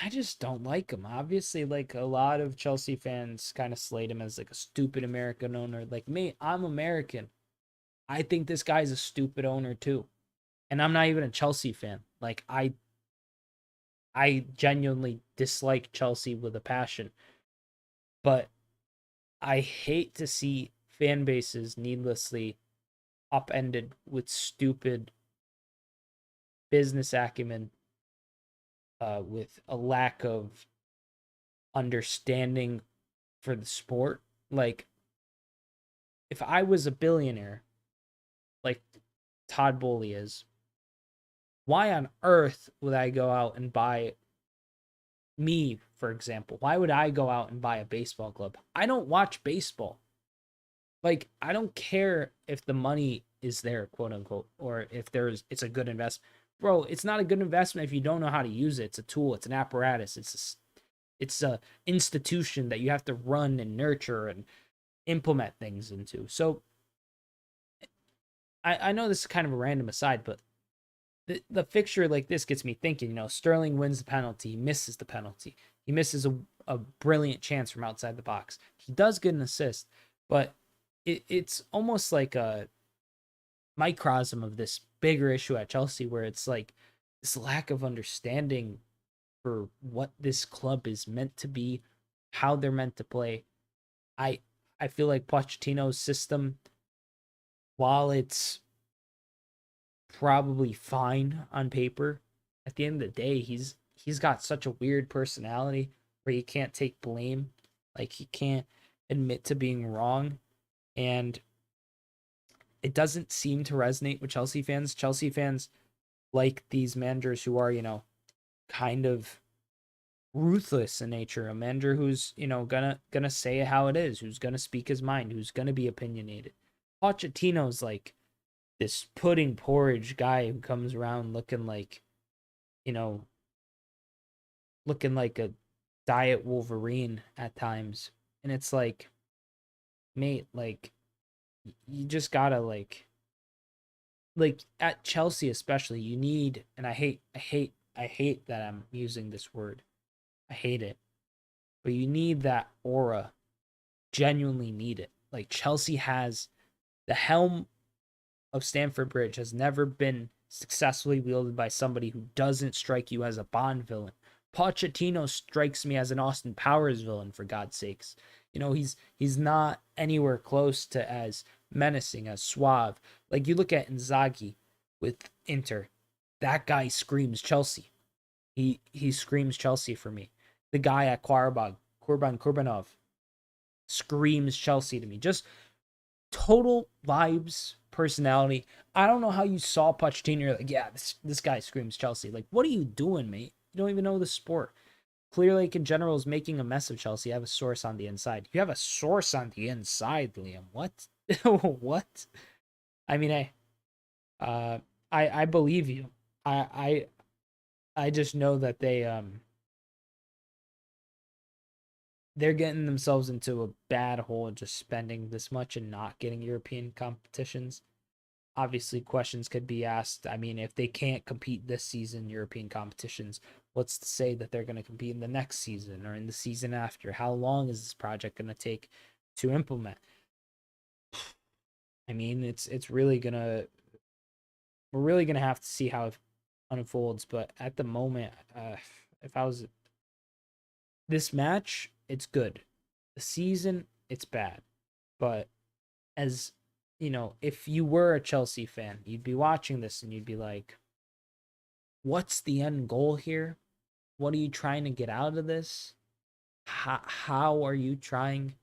I just don't like him. Obviously, like a lot of Chelsea fans kind of slate him as like a stupid American owner. Like me, I'm American. I think this guy's a stupid owner too. And I'm not even a Chelsea fan. Like I genuinely dislike Chelsea with a passion. But I hate to see fan bases needlessly upended with stupid business acumen, with a lack of understanding for the sport. Like, if I was a billionaire, like Todd Bowley is, why on earth would I go out and buy me, for example? Why would I go out and buy a baseball club? I don't watch baseball. Like, I don't care if the money is there, quote unquote, or if it's a good investment. Bro, it's not a good investment if you don't know how to use it. It's a tool, it's an apparatus, it's a institution that you have to run and nurture and implement things into. So I know this is kind of a random aside, but the fixture like this gets me thinking. Sterling wins the penalty, he misses the penalty, he misses a brilliant chance from outside the box. He does get an assist, but it's almost like a microcosm of this bigger issue at Chelsea, where it's like this lack of understanding for what this club is meant to be, how they're meant to play. I I feel like Pochettino's system, while it's probably fine on paper, at the end of the day, he's got such a weird personality where he can't take blame, like he can't admit to being wrong, and it doesn't seem to resonate with Chelsea fans. Chelsea fans like these managers who are, kind of ruthless in nature, a manager who's, gonna say it how it is, who's gonna speak his mind, who's gonna be opinionated. Pochettino's like this pudding porridge guy who comes around you know, looking like a diet Wolverine at times. And it's like, mate, like you just gotta like at Chelsea especially, you need, and I hate that I'm using this word. I hate it. But you need that aura. Genuinely need it. Like Chelsea has the helm of Stamford Bridge has never been successfully wielded by somebody who doesn't strike you as a Bond villain. Pochettino strikes me as an Austin Powers villain, for God's sakes. He's not anywhere close to as menacing, as suave. Like you look at Inzaghi with Inter, that guy screams Chelsea. He screams Chelsea for me. The guy at Qarabag, Kurbanov, screams Chelsea to me. Just total vibes, personality. I don't know how you saw Pochettino. You're like, yeah, this guy screams Chelsea. Like, what are you doing, mate? You don't even know the sport. Clear Lake in general is making a mess of Chelsea. I have a source on the inside. You have a source on the inside, Liam. What? What? I mean, I believe you. I I just know that they're getting themselves into a bad hole just spending this much and not getting European competitions. Obviously, questions could be asked. I mean, if they can't compete this season, European competitions, what's to say that they're going to compete in the next season or in the season after? How long is this project going to take to implement? I mean, it's really gonna we're really gonna have to see how it unfolds. But at the moment, if I was this match, it's good. The season, it's bad. But as you know, if you were a Chelsea fan, you'd be watching this and you'd be like, what's the end goal here? What are you trying to get out of this? How are you trying?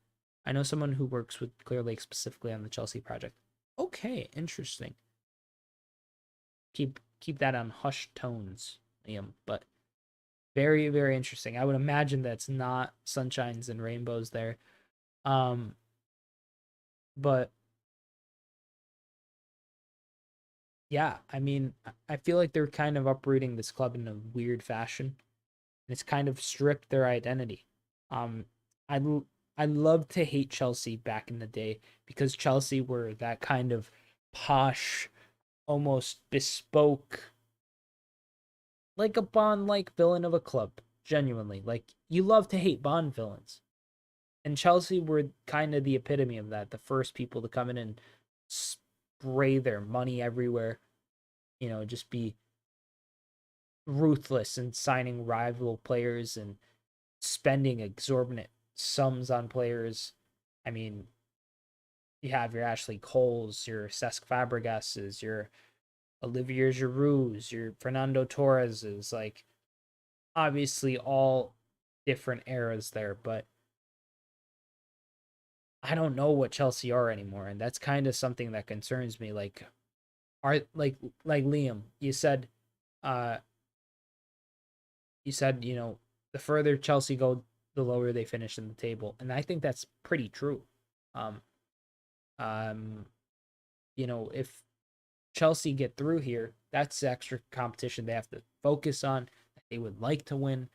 I know someone who works with Clear Lake specifically on the Chelsea project. Okay, interesting. Keep that on hushed tones, Liam. But very, very interesting. I would imagine that's not sunshines and rainbows there. Um, but yeah, I mean, I feel like they're kind of uprooting this club in a weird fashion, and it's kind of stripped their identity. Um, I I love to hate Chelsea back in the day because Chelsea were that kind of posh, almost bespoke, like a Bond-like villain of a club. Genuinely, like you love to hate Bond villains, and Chelsea were kind of the epitome of that. The first people to come in and spray their money everywhere, just be ruthless in signing rival players and spending exorbitant sums on players. I mean, you have your Ashley Coles, your Cesc Fabregases, your Olivier Giroud's, your Fernando Torres's, like obviously all different eras there, but I don't know what Chelsea are anymore, and that's kind of something that concerns me. Like, are like Liam, uh, you said the further Chelsea go, the lower they finish in the table, and I think that's pretty true. Um, um, if Chelsea get through here, that's extra competition they have to focus on. That they would like to win.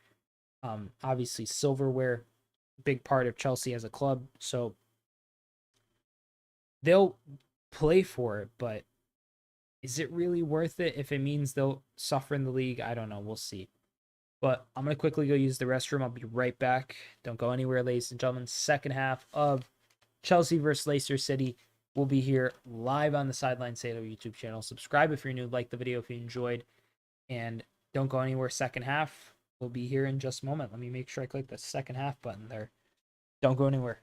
Obviously, silverware, big part of Chelsea as a club, so they'll play for it, but is it really worth it if it means they'll suffer in the league? I don't know. We'll see. But I'm going to quickly go use the restroom. I'll be right back. Don't go anywhere, ladies and gentlemen. Second half of Chelsea versus Leicester City will be here live on the Sideline Sedo YouTube channel. Subscribe if you're new. Like the video if you enjoyed. And don't go anywhere. Second half will be here in just a moment. Let me make sure I click the second half button there. Don't go anywhere.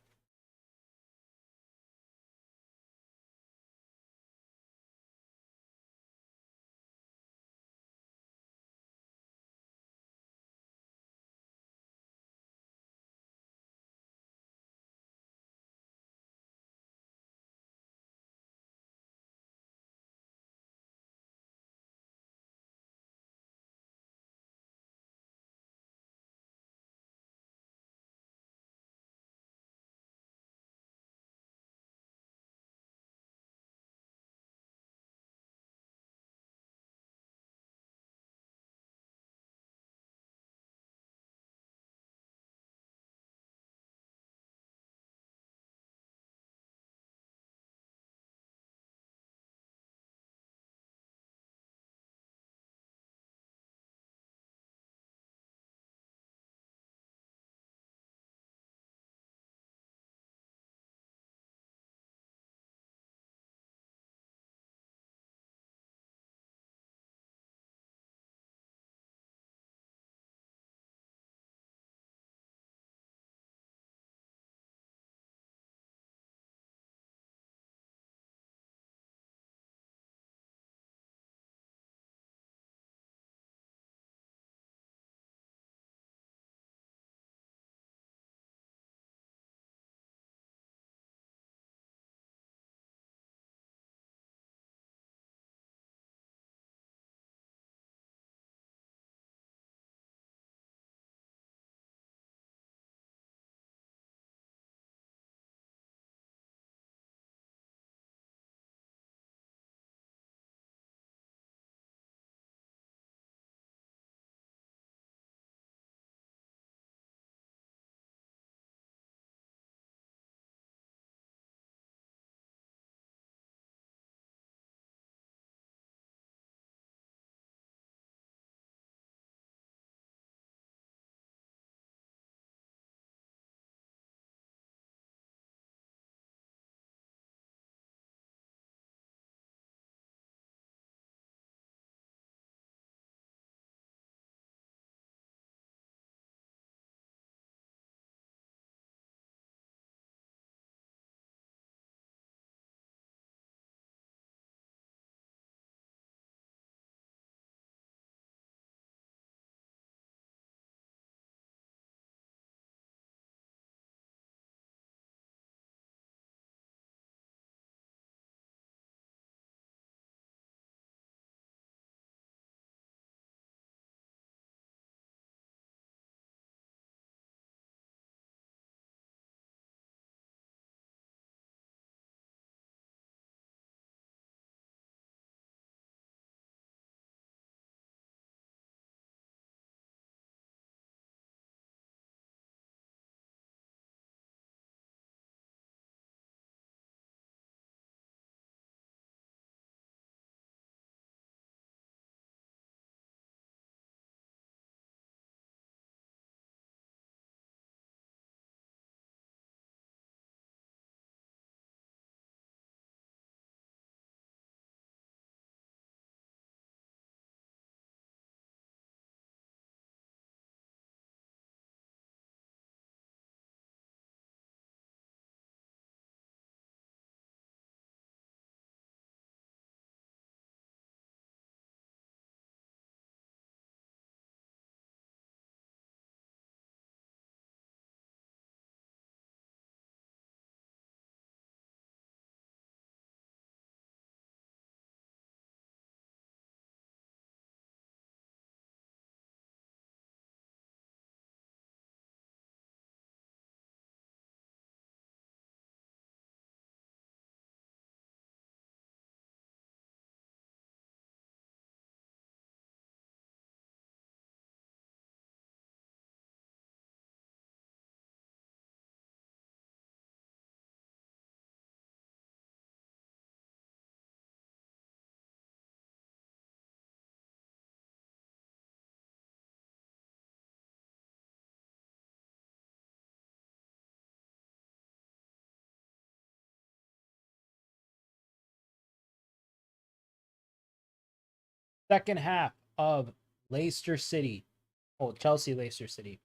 Second half of Leicester City. Oh, Chelsea, Leicester City.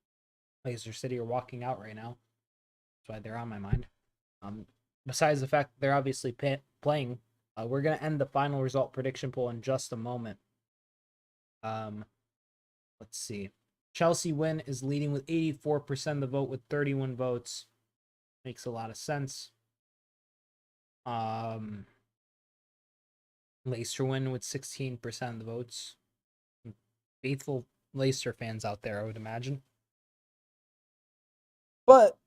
Leicester City are walking out right now. That's why they're on my mind. Besides the fact they're obviously playing, we're going to end the final result prediction poll in just a moment. Let's see. Chelsea win is leading with 84% of the vote with 31 votes. Makes a lot of sense. Leicester win with 16% of the votes. Faithful Leicester fans out there, I would imagine. But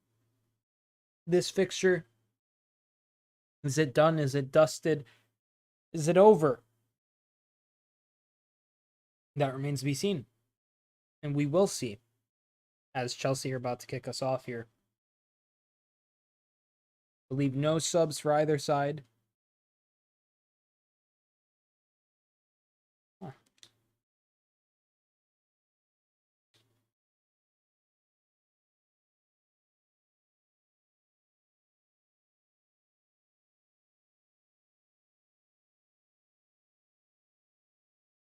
this fixture, is it done? Is it dusted? Is it over? That remains to be seen. And we will see, as Chelsea are about to kick us off here. I believe no subs for either side. Huh.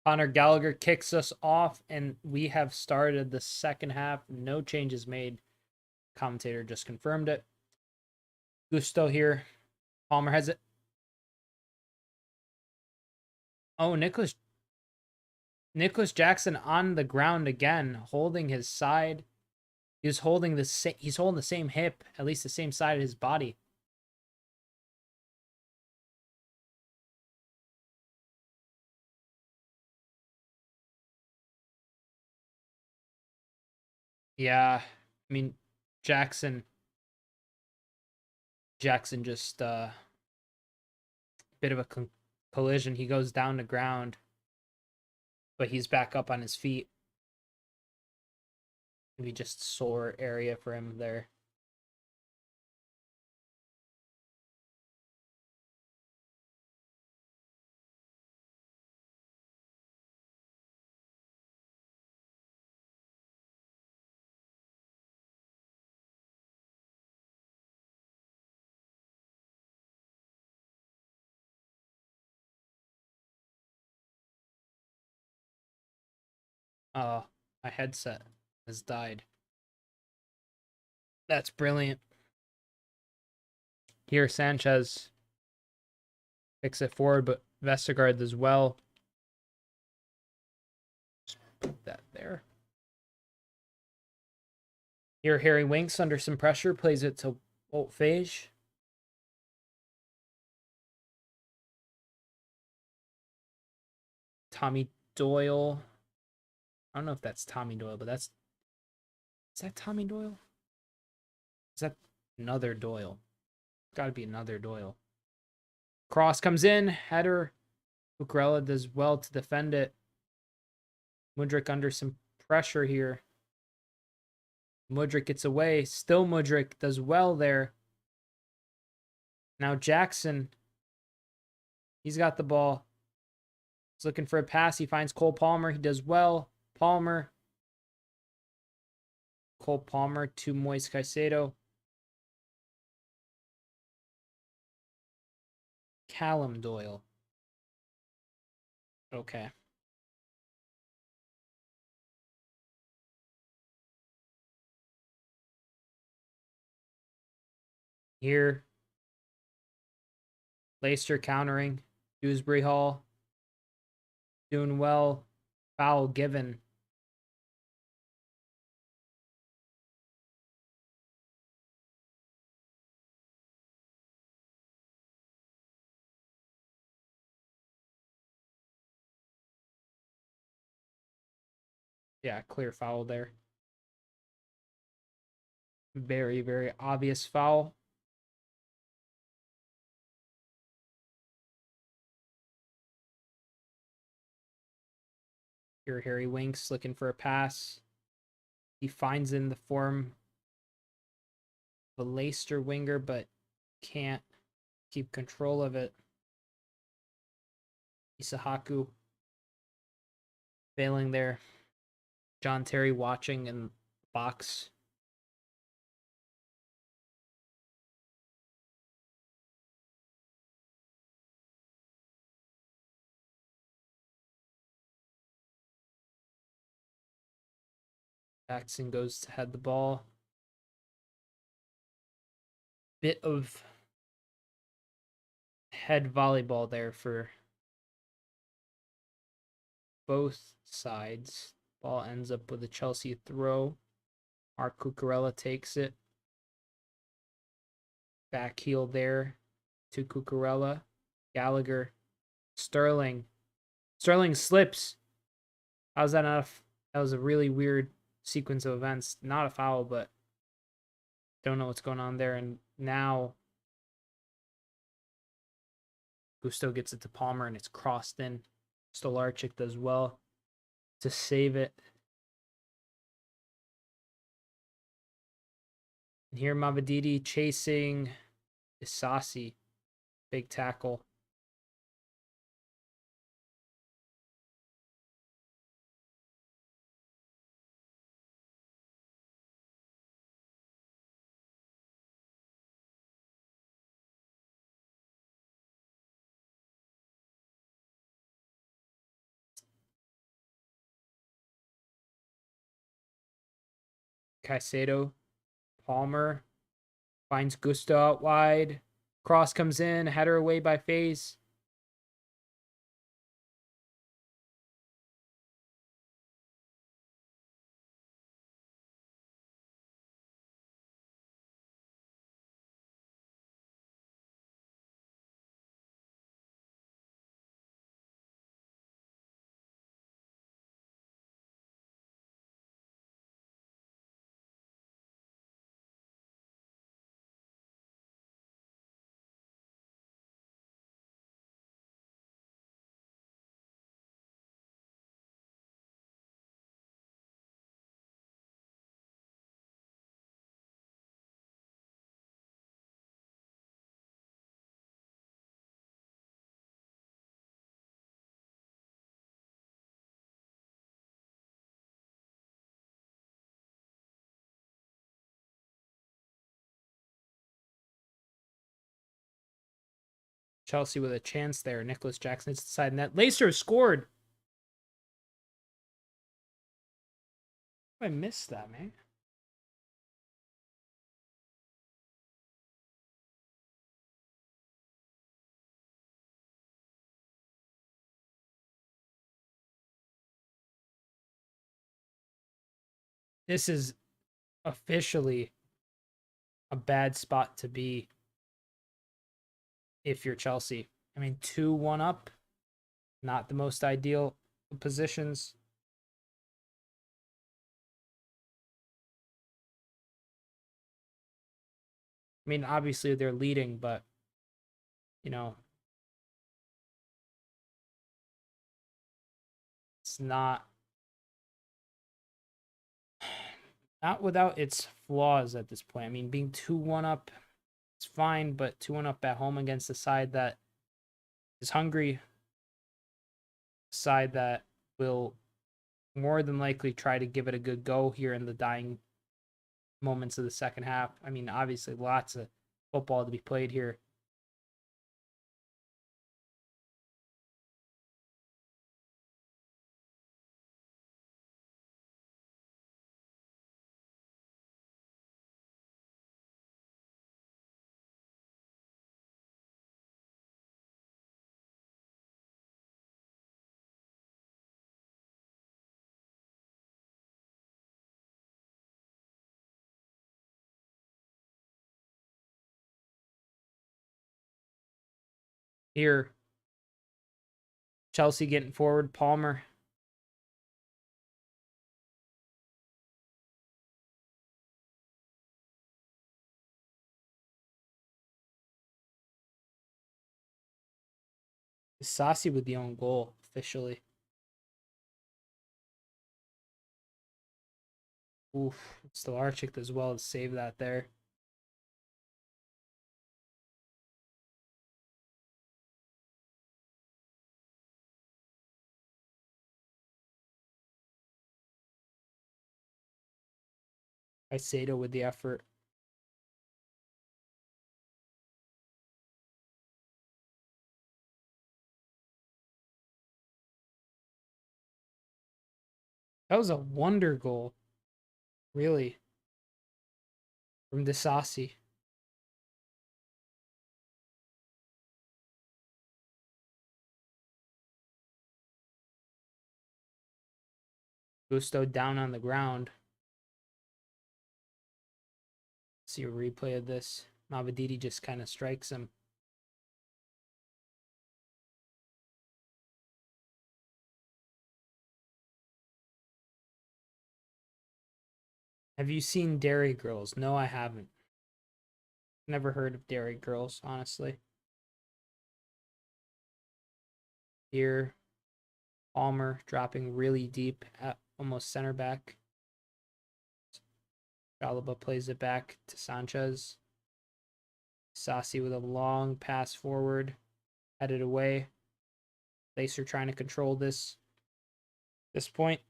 Conor Gallagher kicks us off, and we have started the second half. No changes made. Commentator just confirmed it. Gusto here. Palmer has it. Oh, Nicholas Jackson on the ground again, holding his side. He's holding the same hip, at least the same side of his body. Yeah, I mean Jackson just bit of a collision. He goes down to ground, but he's back up on his feet. Maybe just sore area for him there. Oh, my headset has died. That's brilliant. Here, Sanchez picks it forward, but Vestergaard as well. Just put that there. Here, Harry Winks under some pressure, plays it to Wout Fages. Tommy Doyle. I don't know if that's Tommy Doyle, but is that Tommy Doyle? Is that another Doyle? Got to be another Doyle. Cross comes in, header. Cucurella does well to defend it. Mudryk under some pressure here. Mudryk gets away. Still Mudryk does well there. Now Jackson. He's got the ball. He's looking for a pass. He finds Cole Palmer. He does well. Palmer. Cole Palmer to Moise Caicedo. Callum Doyle. Okay. Here. Leicester countering. Dewsbury Hall. Doing well. Foul given. Yeah, clear foul there. Very, very obvious foul. Here, Harry Winks looking for a pass. He finds in the form of a Leicester winger, but can't keep control of it. Isahaku failing there. John Terry watching in the box. Jackson goes to head the ball. Bit of head volleyball there for both sides. Ball ends up with a Chelsea throw. Mark Cucurella takes it. Back heel there to Cucurella. Gallagher. Sterling. Sterling slips. How's that not that was a really weird sequence of events. Not a foul, but don't know what's going on there. And now Gusto gets it to Palmer and it's crossed in. Stolarczyk does well to save it. And here Mavididi chasing Isasi. Big tackle. Caicedo. Palmer finds Gusto out wide. Cross comes in. Header away by Faze. Chelsea with a chance there. Nicholas Jackson hits the side net. Leicester scored. I missed that, man. This is officially a bad spot to be if you're Chelsea. I mean, 2-1 up, not the most ideal positions. I mean, obviously they're leading, but you know, it's not without its flaws at this point. I mean, being 2-1 up, it's fine, but 2-1 up at home against a side that is hungry, side that will more than likely try to give it a good go here in the dying moments of the second half. I mean, obviously lots of football to be played here. Here, Chelsea getting forward. Palmer. Saucy with the own goal, officially. Oof. Stolarczyk as well to save that there. Sedo with the effort. That was a wonder goal. Really? From Disasi. Gusto down on the ground. See a replay of this. Mavididi just kind of strikes him. Have you seen Dairy Girls? No, I haven't. Never heard of Dairy Girls, honestly. Here, Palmer dropping really deep at almost center back. Chalaba plays it back to Sanchez. Sassi with a long pass forward, headed away. Leicester trying to control this point.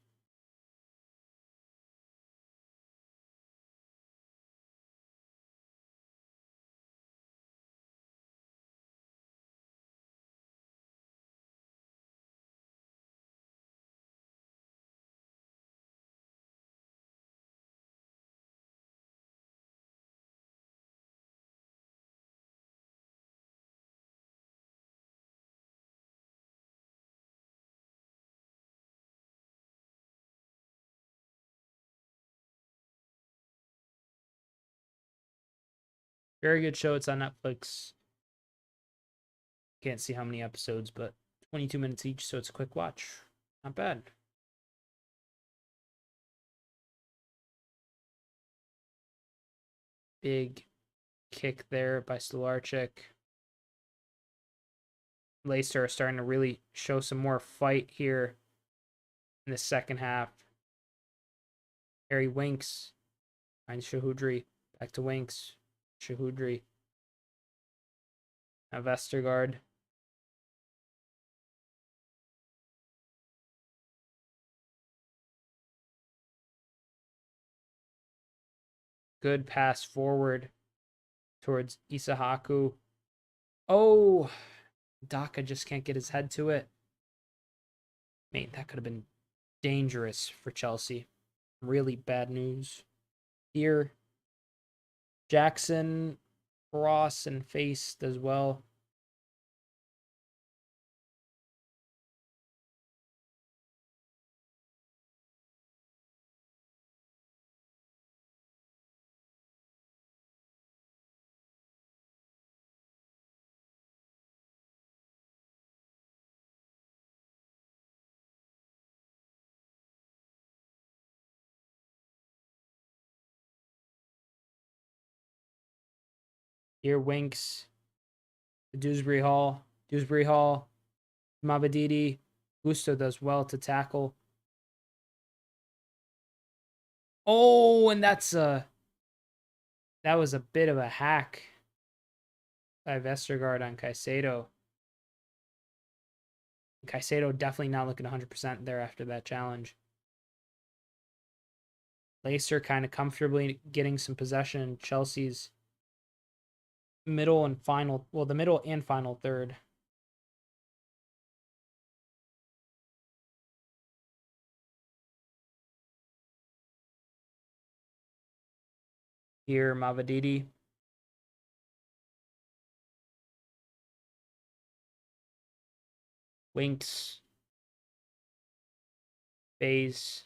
Very good show. It's on Netflix. Can't see how many episodes, but 22 minutes each, so it's a quick watch. Not bad. Big kick there by Stolarczyk. Leicester are starting to really show some more fight here in the second half. Harry Winks finds Shahudri. Back to Winks. Shahudri. Now Vestergaard. Good pass forward towards Isahaku. Oh, Daka just can't get his head to it. Man, that could have been dangerous for Chelsea. Really bad news. Here, Jackson, Ross, and faced as well. Here, Winks, to Dewsbury Hall. Dewsbury Hall, Mabadidi. Gusto does well to tackle. Oh, and that was a bit of a hack by Vestergaard on Caicedo. Caicedo definitely not looking 100% there after that challenge. Leicester kind of comfortably getting some possession. Chelsea's middle and final, well, the middle and final third. Here, Mavadidi. Winks. Bays.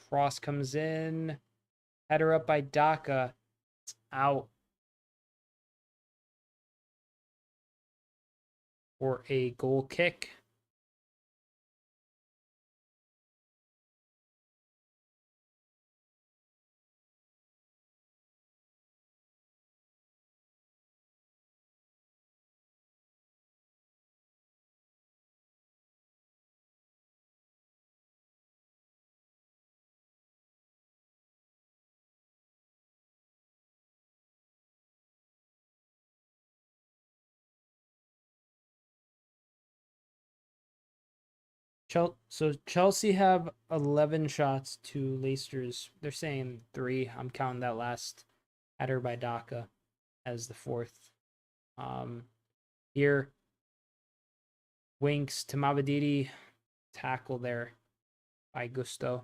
Cross comes in. Header up by Daka. It's out for a goal kick. So Chelsea have 11 shots to Leicester's. They're saying 3. I'm counting that last header by Daka as the 4th. Here, Winks to Mavadidi. Tackle there by Gusto.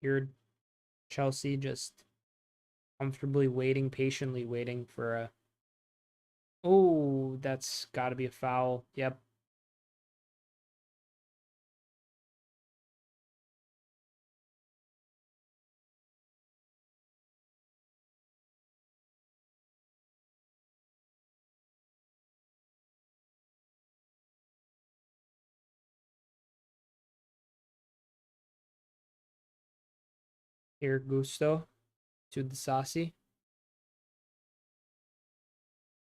Here, Chelsea just comfortably waiting, patiently waiting for a... Oh, that's got to be a foul. Yep. Here, Gusto to the Sassi.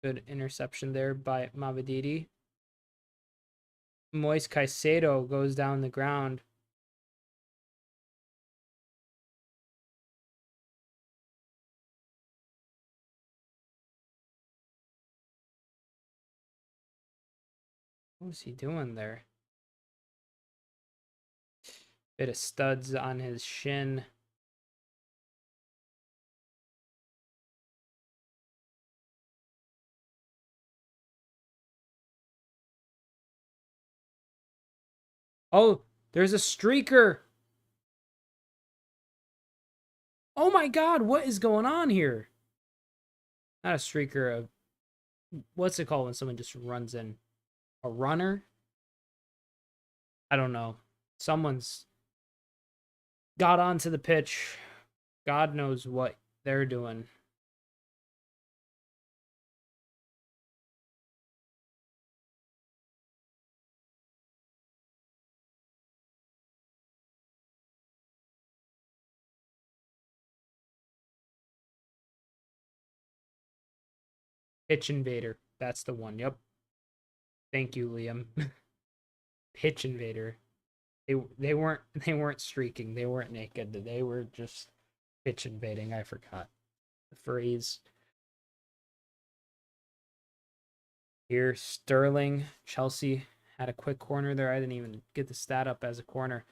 Good interception there by Mavididi. Moise Caicedo goes down the ground. What was he doing there? Bit of studs on his shin. Oh, there's a streaker. Oh my God, what is going on here? Not a streaker, what's it called when someone just runs in? A runner? I don't know. Someone's got onto the pitch. God knows what they're doing. Pitch invader. That's the one. Yep. Thank you, Liam. Pitch invader. They weren't streaking. They weren't naked. They were just pitch invading. I forgot the phrase. Here, Sterling, Chelsea had a quick corner there. I didn't even get the stat up as a corner.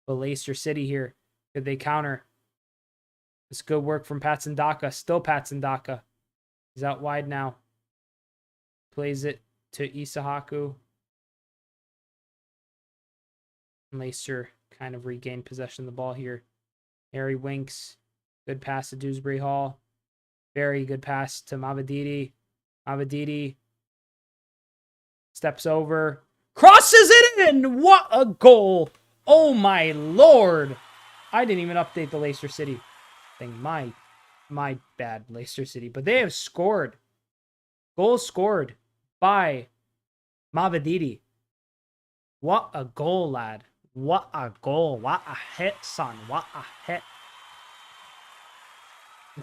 But Leicester City here, could they counter? It's good work from Patsandaka. Still Patsandaka. He's out wide now. Plays it to Isahaku. Leicester kind of regained possession of the ball here. Harry Winks. Good pass to Dewsbury Hall. Very good pass to Mavididi. Mavididi steps over. Crosses it in! What a goal! Oh my lord! I didn't even update the Leicester City thing. My bad, Leicester City. But they have scored. Goal scored by Mavididi. What a goal, lad. What a goal. What a hit, son. What a hit.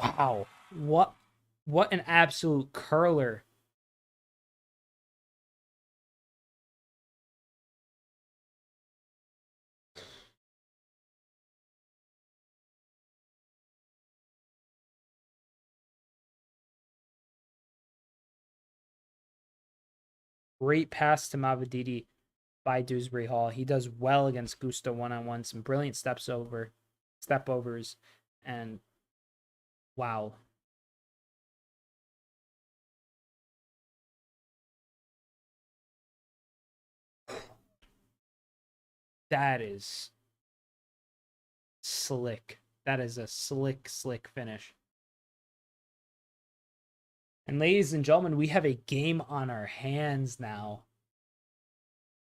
Wow. What an absolute curler. Great pass to Mavididi by Dewsbury Hall. He does well against Gusto one-on-one. Some brilliant step overs, and wow. That is slick. That is a slick finish. And ladies and gentlemen, we have a game on our hands now.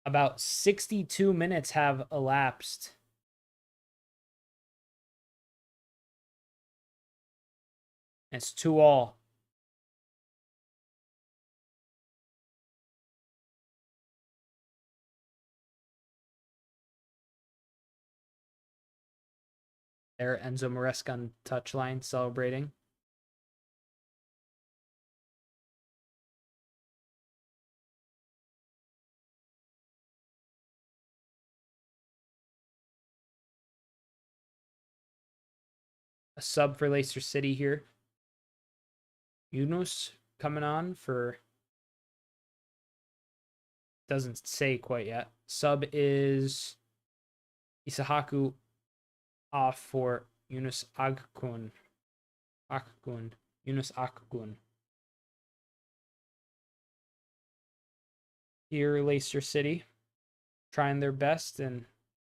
About 62 minutes have elapsed. It's 2-2. There, Enzo Maresca on touchline celebrating. A sub for Leicester City here. Younes coming on for... Doesn't say quite yet. Sub is Isahaku off for Younes Akgun. Younes Akgun. Here, Leicester City trying their best, and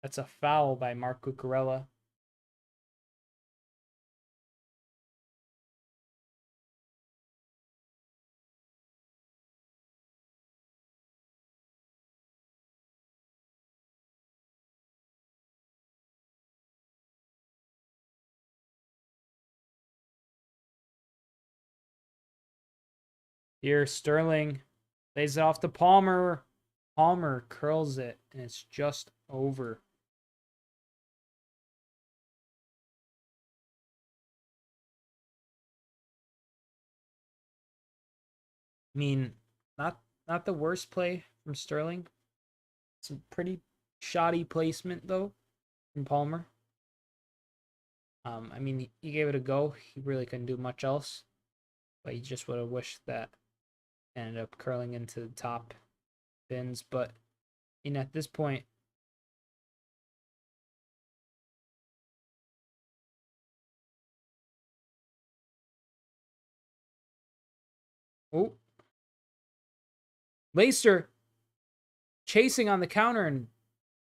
that's a foul by Mark Cucurella. Here, Sterling lays it off to Palmer. Palmer curls it, and it's just over. I mean, not the worst play from Sterling. Some pretty shoddy placement though from Palmer. I mean, he gave it a go. He really couldn't do much else, but he just would have wished that ended up curling into the top bins. But at this point, oh, Leicester chasing on the counter, and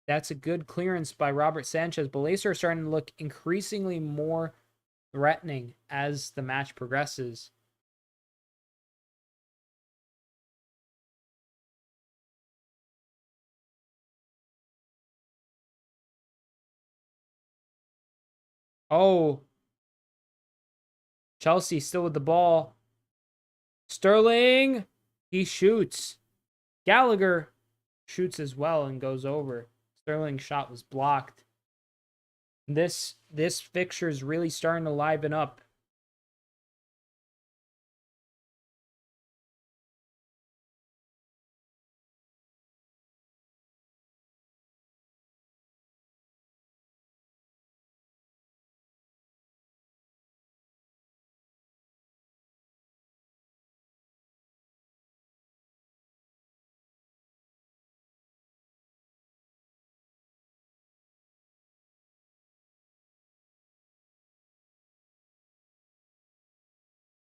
that's a good clearance by Robert Sanchez. But Leicester are starting to look increasingly more threatening as the match progresses. Oh, Chelsea still with the ball. Sterling, he shoots. Gallagher shoots as well and goes over. Sterling's shot was blocked. This fixture is really starting to liven up.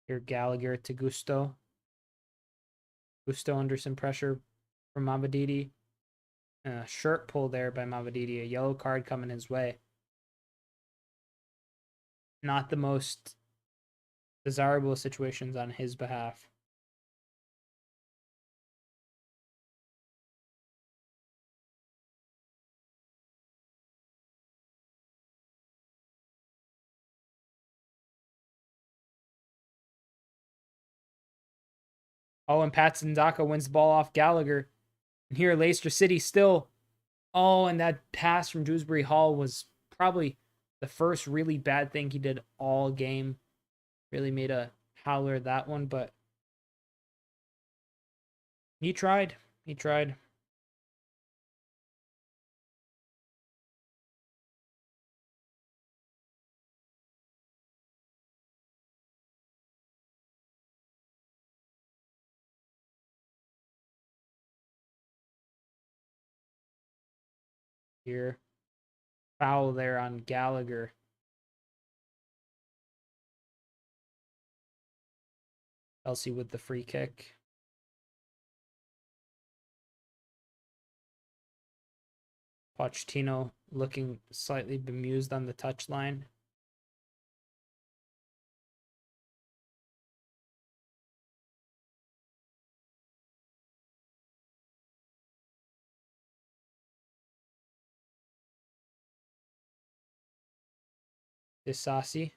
Here, Gallagher to Gusto. Gusto under some pressure from Mavididi. Shirt pull there by Mavididi. A yellow card coming his way. Not the most desirable situations on his behalf. Oh, and Patson Daka wins the ball off Gallagher. And here, Leicester City still. Oh, and that pass from Dewsbury Hall was probably the first really bad thing he did all game. Really made a howler that one, but he tried. He tried. Here. Foul there on Gallagher. Chelsea with the free kick. Pochettino looking slightly bemused on the touchline. Disasi.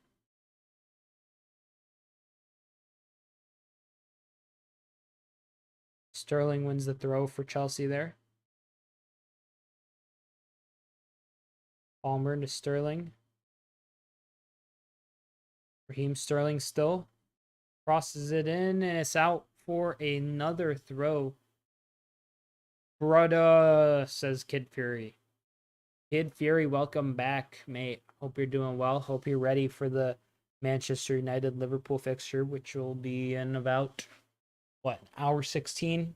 Sterling wins the throw for Chelsea there. Palmer to Sterling. Raheem Sterling still crosses it in, and it's out for another throw. Brother, says Kid Fury. Kid Fury, welcome back, mate. Hope you're doing well. Hope you're ready for the Manchester United Liverpool fixture, which will be in about, hour 16?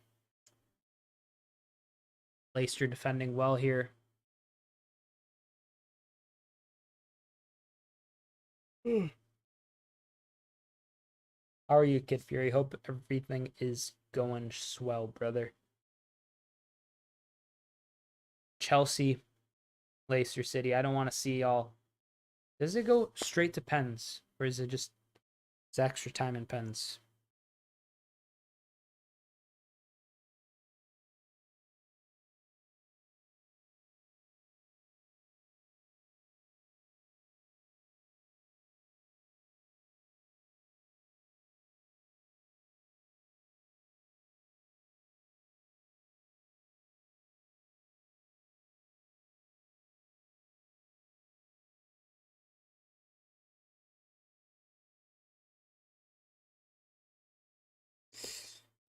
Leicester defending well here. How are you, Kid Fury? Hope everything is going swell, brother. Chelsea, Leicester City. I don't want to see y'all. Does it go straight to pens? Or is it just it's extra time in pens?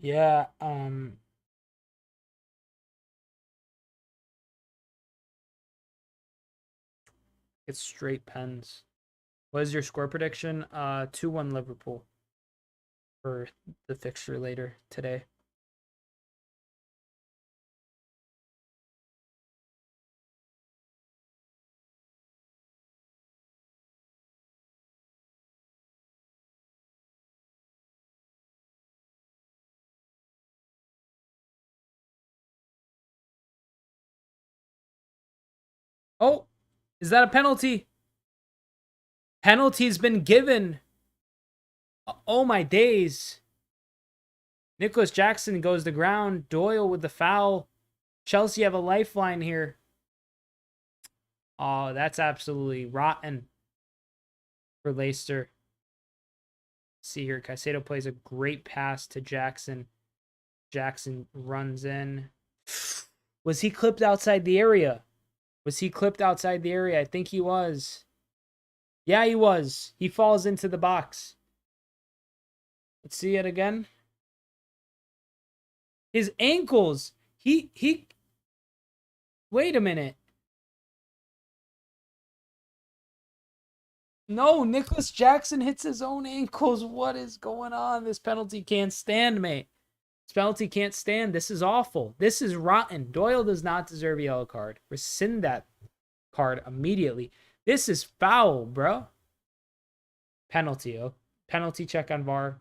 Yeah, it's straight pens. What is your score prediction? 2-1 Liverpool for the fixture later today. Oh, is that a penalty? Penalty's been given. Oh my days. Nicholas Jackson goes to ground. Doyle with the foul. Chelsea have a lifeline here. Oh, that's absolutely rotten for Leicester. See here, Caicedo plays a great pass to Jackson. Jackson runs in. Was he clipped outside the area? Was he clipped outside the area? I think he was. Yeah, he was. He falls into the box. Let's see it again. His ankles. He wait a minute. No, Nicholas Jackson hits his own ankles. What is going on? This penalty can't stand, mate. This penalty can't stand. This is awful. This is rotten. Doyle does not deserve a yellow card. Rescind that card immediately. This is foul, bro. Penalty. Oh. Penalty check on VAR.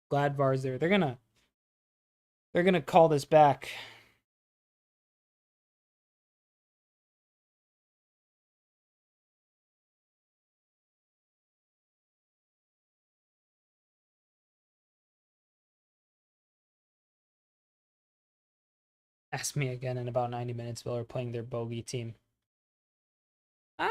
Glad VAR's there. They're gonna call this back. Ask me again in about 90 minutes while we're playing their bogey team. Ah.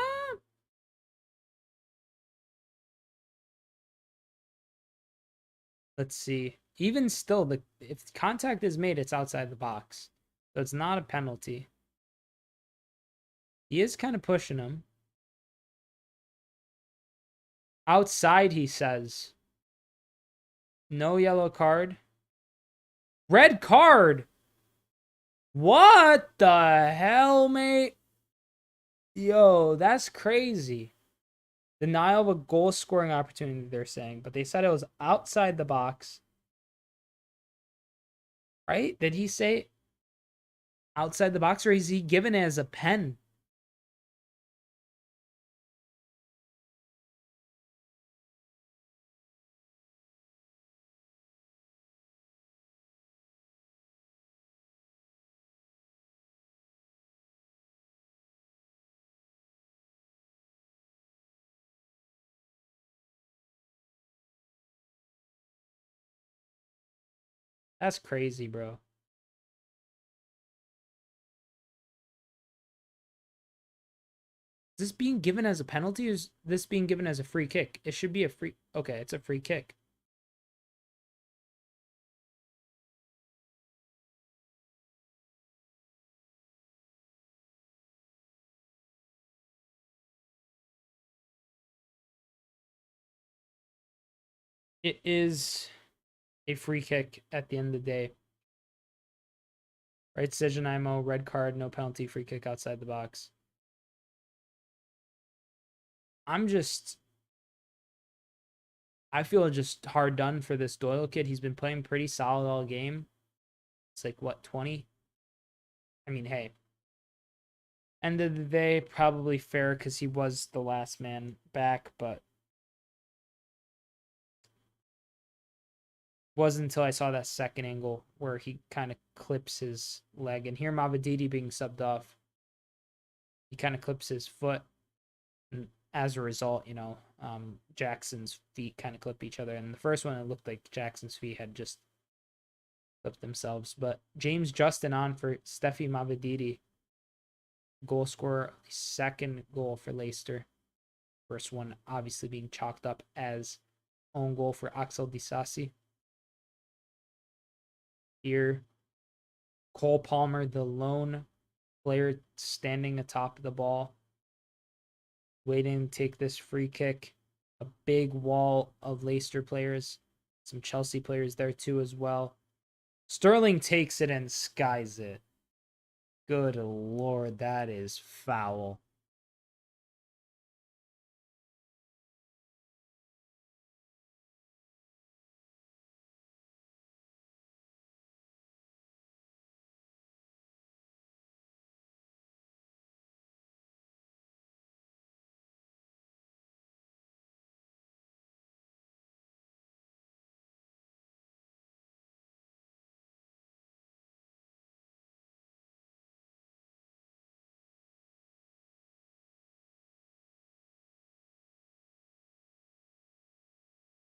Let's see. Even still, if contact is made, it's outside the box. So it's not a penalty. He is kind of pushing him. Outside, he says. No yellow card. Red card! What the hell, mate? Yo, that's crazy. Denial of a goal scoring opportunity, they're saying. But they said it was outside the box. Right? Did he say outside the box, or is he given it as a pen? That's crazy, bro. Is this being given as a penalty, or is this being given as a free kick? It should be a free... Okay, it's a free kick. It is a free kick at the end of the day. Right decision, IMO, red card, no penalty, free kick outside the box. I feel just hard done for this Doyle kid. He's been playing pretty solid all game. It's like, what, 20? I mean, hey. End of the day, probably fair because he was the last man back, but Wasn't until I saw that second angle where he kind of clips his leg. And here Mavididi being subbed off, he kind of clips his foot. And as a result, Jackson's feet kind of clip each other. And the first one, it looked like Jackson's feet had just clipped themselves. But James Justin on for Steffi Mavididi. Goal scorer, second goal for Leicester. First one obviously being chalked up as own goal for Axel Disasi. Here, Cole Palmer, the lone player standing atop of the ball, waiting to take this free kick. A big wall of Leicester players, some Chelsea players there too as well. Sterling takes it and skies it. Good Lord, that is foul.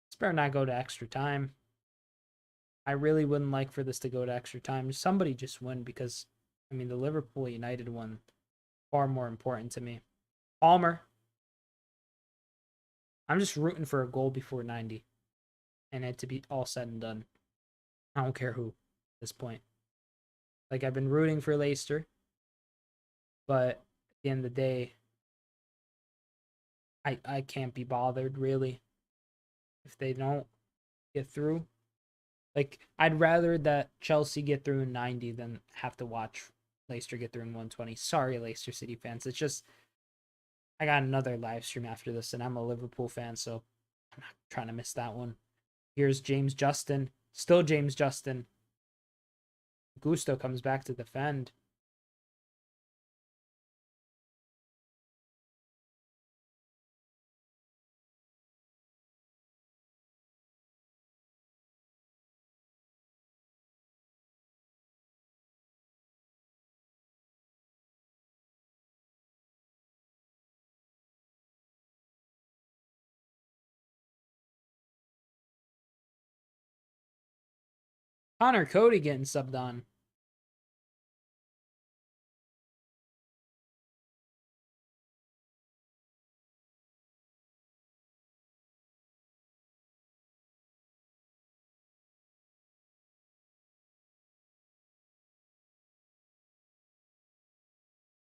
This better not go to extra time. I really wouldn't like for this to go to extra time. Somebody just win because, the Liverpool United one, far more important to me. Palmer. I'm just rooting for a goal before 90 and it to be all said and done. I don't care who at this point. Like, I've been rooting for Leicester, but at the end of the day, I can't be bothered really if they don't get through. Like, I'd rather that Chelsea get through in 90 than have to watch Leicester get through in 120. Sorry, Leicester City fans. It's just, I got another live stream after this, and I'm a Liverpool fan, so I'm not trying to miss that one. Here's James Justin. Still James Justin. Gusto comes back to defend. Connor Cody getting subbed on.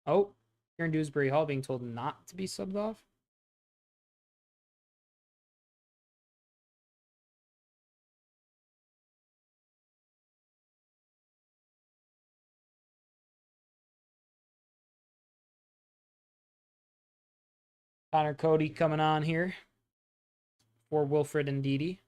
Oh, here in Dewsbury Hall being told not to be subbed off. Connor Cody coming on here for Wilfred and Ndidi.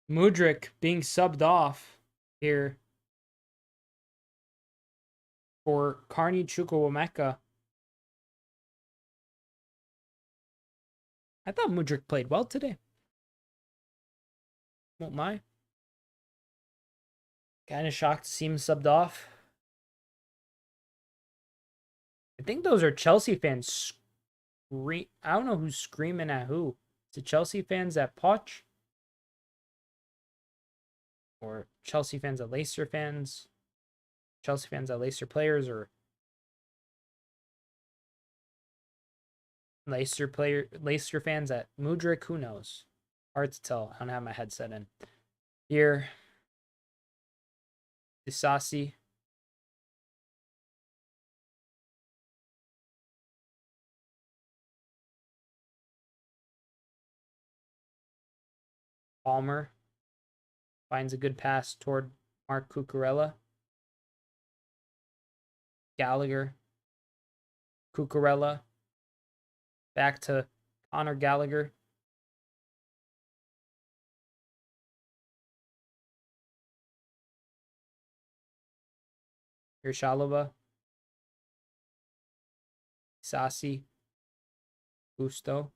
Mudryk being subbed off here for Carney Chukwuemeka. I thought Mudryk played well today. Won't lie. Kind of shocked to see him subbed off. I think those are Chelsea fans. I don't know who's screaming at who. Is it Chelsea fans at Poch? Or Chelsea fans at Leicester fans? Chelsea fans at Leicester players? Or Leicester fans at Mudryk? Who knows? Hard to tell. I don't have my headset in. Here, Disasi. Palmer finds a good pass toward Mark Cucurella. Gallagher, Cucurella, back to Conor Gallagher. Here's Shalova, Sassi, Gusto,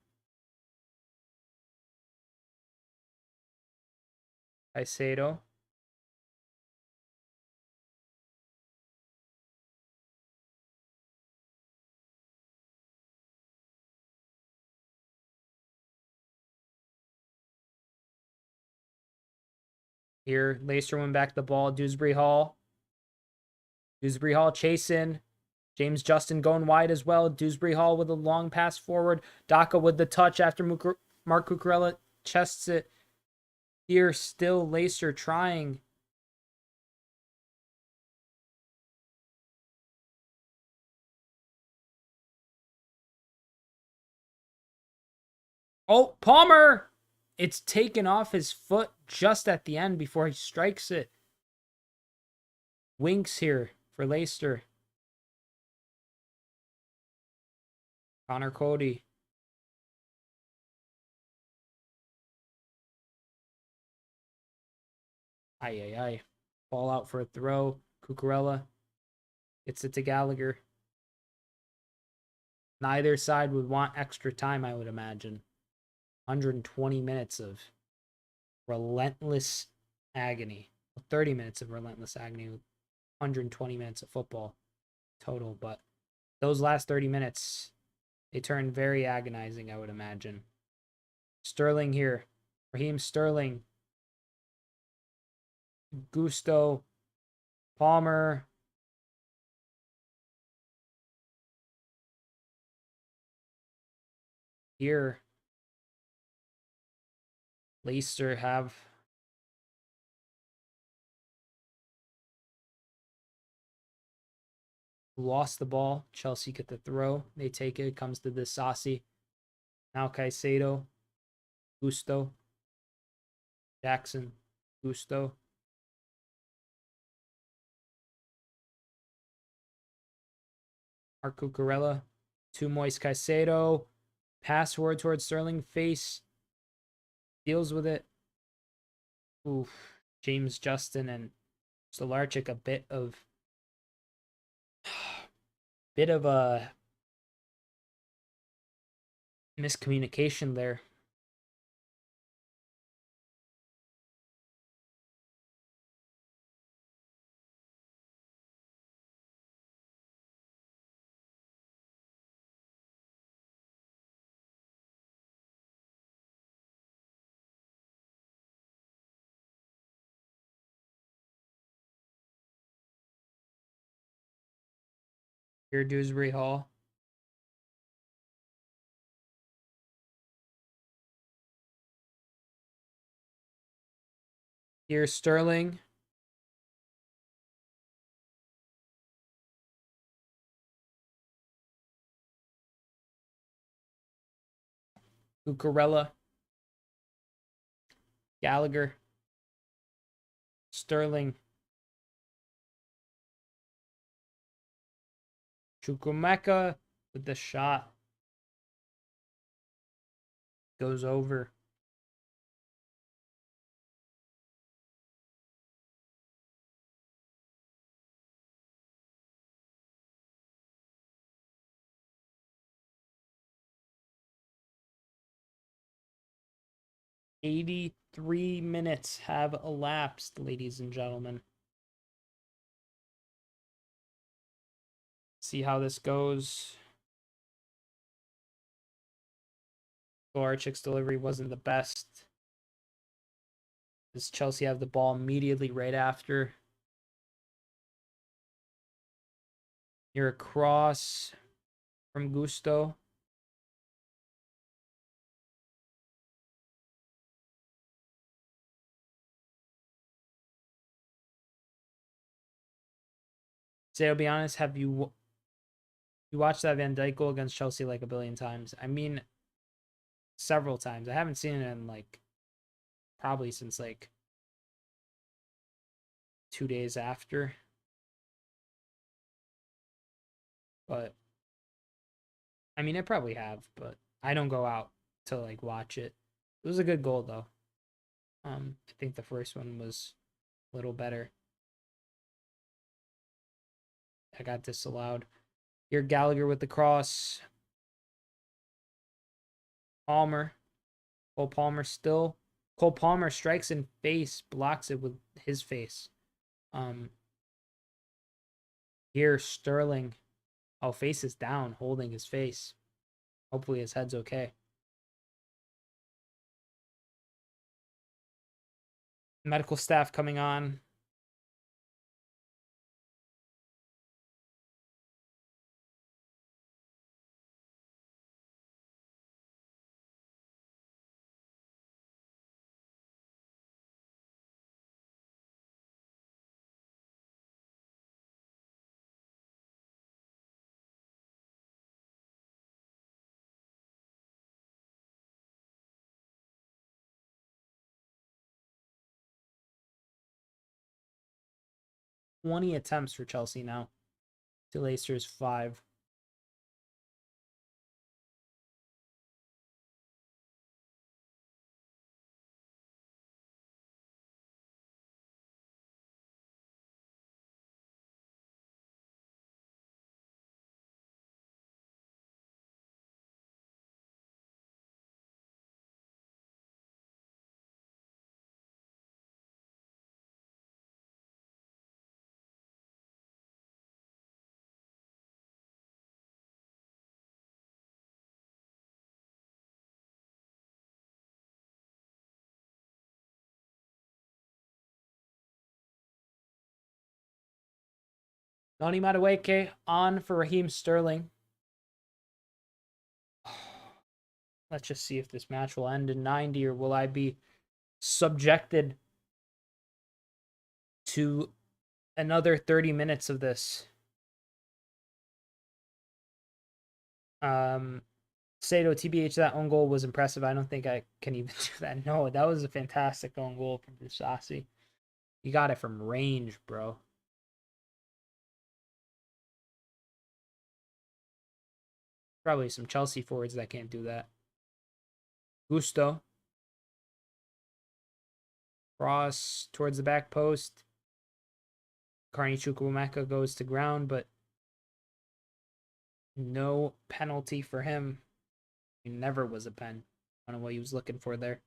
Sedo, here, Leicester win back the ball. Dewsbury Hall. Dewsbury Hall chasing. James Justin going wide as well. Dewsbury Hall with a long pass forward. Daka with the touch after Mark Cucurella chests it. Here, still Leicester trying. Oh, Palmer! It's taken off his foot just at the end before he strikes it. Winks here for Leicester. Connor Cody. Aye. Ball out for a throw. Cucurella gets it to Gallagher. Neither side would want extra time, I would imagine. 120 minutes of relentless agony. 30 minutes of relentless agony with 120 minutes of football total. But those last 30 minutes, they turned very agonizing, I would imagine. Sterling here. Raheem Sterling. Gusto. Palmer. Here. Leicester have lost the ball. Chelsea get the throw. They take it. It comes to the Sassi. Now Caicedo. Gusto. Jackson. Gusto. Mark Cucurella. To Moise Caicedo. Pass forward towards Sterling. Face. Deals with it. Oof. James Justin and Stolarczyk a bit of a miscommunication there. Here, Dewsbury Hall. Here, Sterling. Cucurella. Gallagher. Sterling. Chukwuemeka with the shot. Goes over. "83 minutes have elapsed, ladies and gentlemen. See how this goes. Stolarczyk's delivery wasn't the best. Does Chelsea have the ball immediately right after? Here, a cross from Gusto. Say, I'll be honest, have you watched that Van Dijk goal against Chelsea like a billion times? I mean, several times. I haven't seen it in like probably since like 2 days after. but I mean, I probably have, but I don't go out to like watch it. It was a good goal though. I think the first one was a little better. I got disallowed. Here, Gallagher with the cross. Palmer. Cole Palmer still. Cole Palmer strikes in face, blocks it with his face. Here, Sterling. Oh, face is down, holding his face. Hopefully his head's okay. Medical staff coming on. Attempts for Chelsea now. To Leicester's 5. Noni Madueke on for Raheem Sterling. Let's just see if this match will end in 90 or will I be subjected to another 30 minutes of this. Sedo, TBH, that own goal was impressive. I don't think I can even do that. No, that was a fantastic own goal from Bisasi. You got it from range, bro. Probably some Chelsea forwards that can't do that. Gusto. Cross towards the back post. Carney Chukwuemeka goes to ground, but no penalty for him. He never was a pen. I don't know what he was looking for there.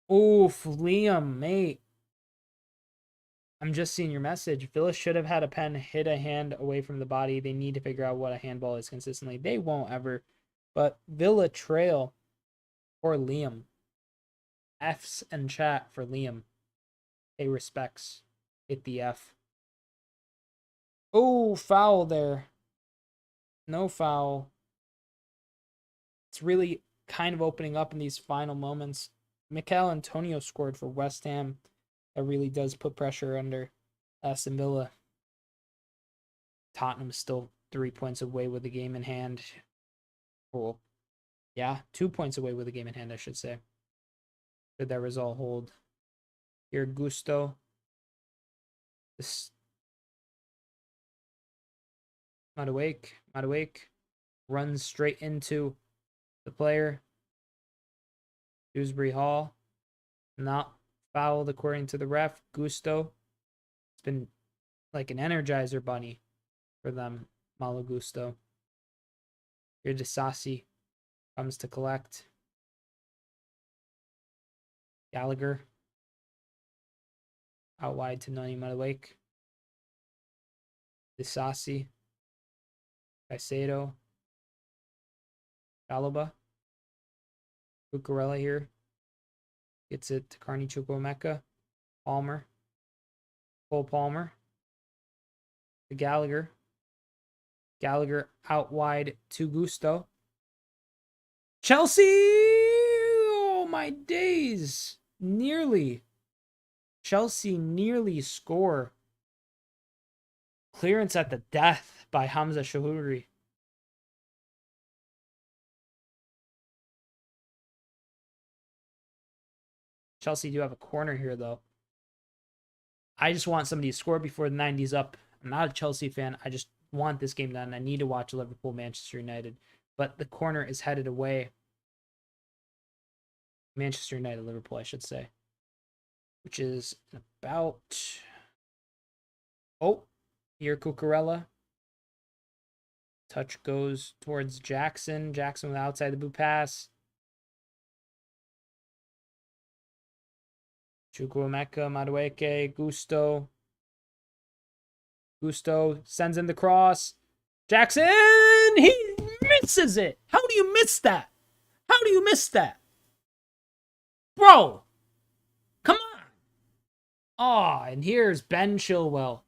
Oof, Liam, mate. I'm just seeing your message. Villa should have had a pen hit a hand away from the body. They need to figure out what a handball is consistently. They won't ever. But Villa trail for Liam. F's and chat for Liam. Pay respects. Hit the F. Oh, foul there. No foul. It's really kind of opening up in these final moments. Mikel Antonio scored for West Ham. That really does put pressure under Aston Villa. Tottenham is still 3 points away with the game in hand. Well, yeah, 2 points away with the game in hand, I should say. Did that result hold? Here, Gusto. This Madueke runs straight into the player. Dewsbury Hall. Not fouled according to the ref. Gusto. It's been like an Energizer bunny for them. Malo Gusto. Here, Disasi comes to collect. Gallagher. Out wide to Noni Madueke. Disasi. Caicedo. Chalobah. Cucurella here. Gets it to Carney Chukwuemeka. Palmer. Cole Palmer. To Gallagher. Gallagher out wide to Gusto. Chelsea! Oh my days! Nearly. Chelsea nearly score. Clearance at the death by Hamza Shahuri. Chelsea do have a corner here, though. I just want somebody to score before the 90's up. I'm not a Chelsea fan. I just want this game done. I need to watch Liverpool, Manchester United. But the corner is headed away. Manchester United, Liverpool, I should say. Which is about... Oh, here Cucurella. Touch goes towards Jackson. Jackson with outside the boot pass. Chukwuemeka, Madueke, Gusto. Gusto sends in the cross. Jackson! He misses it! How do you miss that? How do you miss that? Bro! Come on! Aw, and here's Ben Chilwell.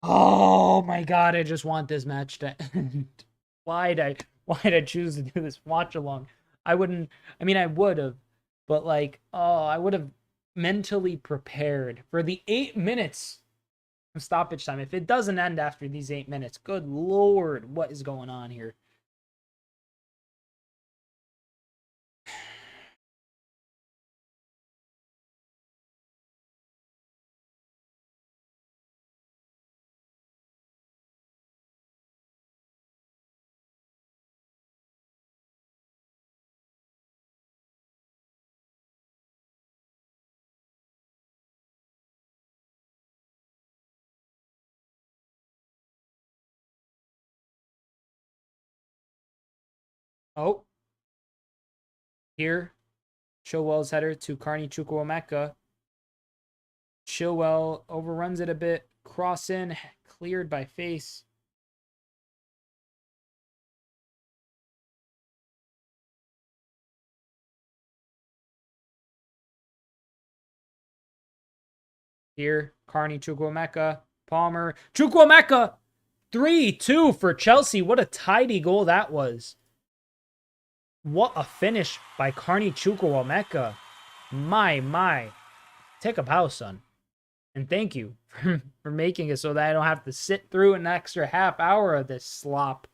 Oh my god, I just want this match to end. Why'd I choose to do this watch along? I wouldn't, I mean I would have, but like, oh, I would have mentally prepared for the 8 minutes of stoppage time. If it doesn't end after these 8 minutes, good lord, what is going on here? Oh, here, Chilwell's header to Carney Chukwuemeka. Chilwell overruns it a bit, cross in, cleared by Face. Here, Carney Chukwuemeka, Palmer, Chukwuemeka, 3-2 for Chelsea. What a tidy goal that was. What a finish by Carney Chukwuemeka. My. Take a bow, son. And thank you for making it so that I don't have to sit through an extra half hour of this slop.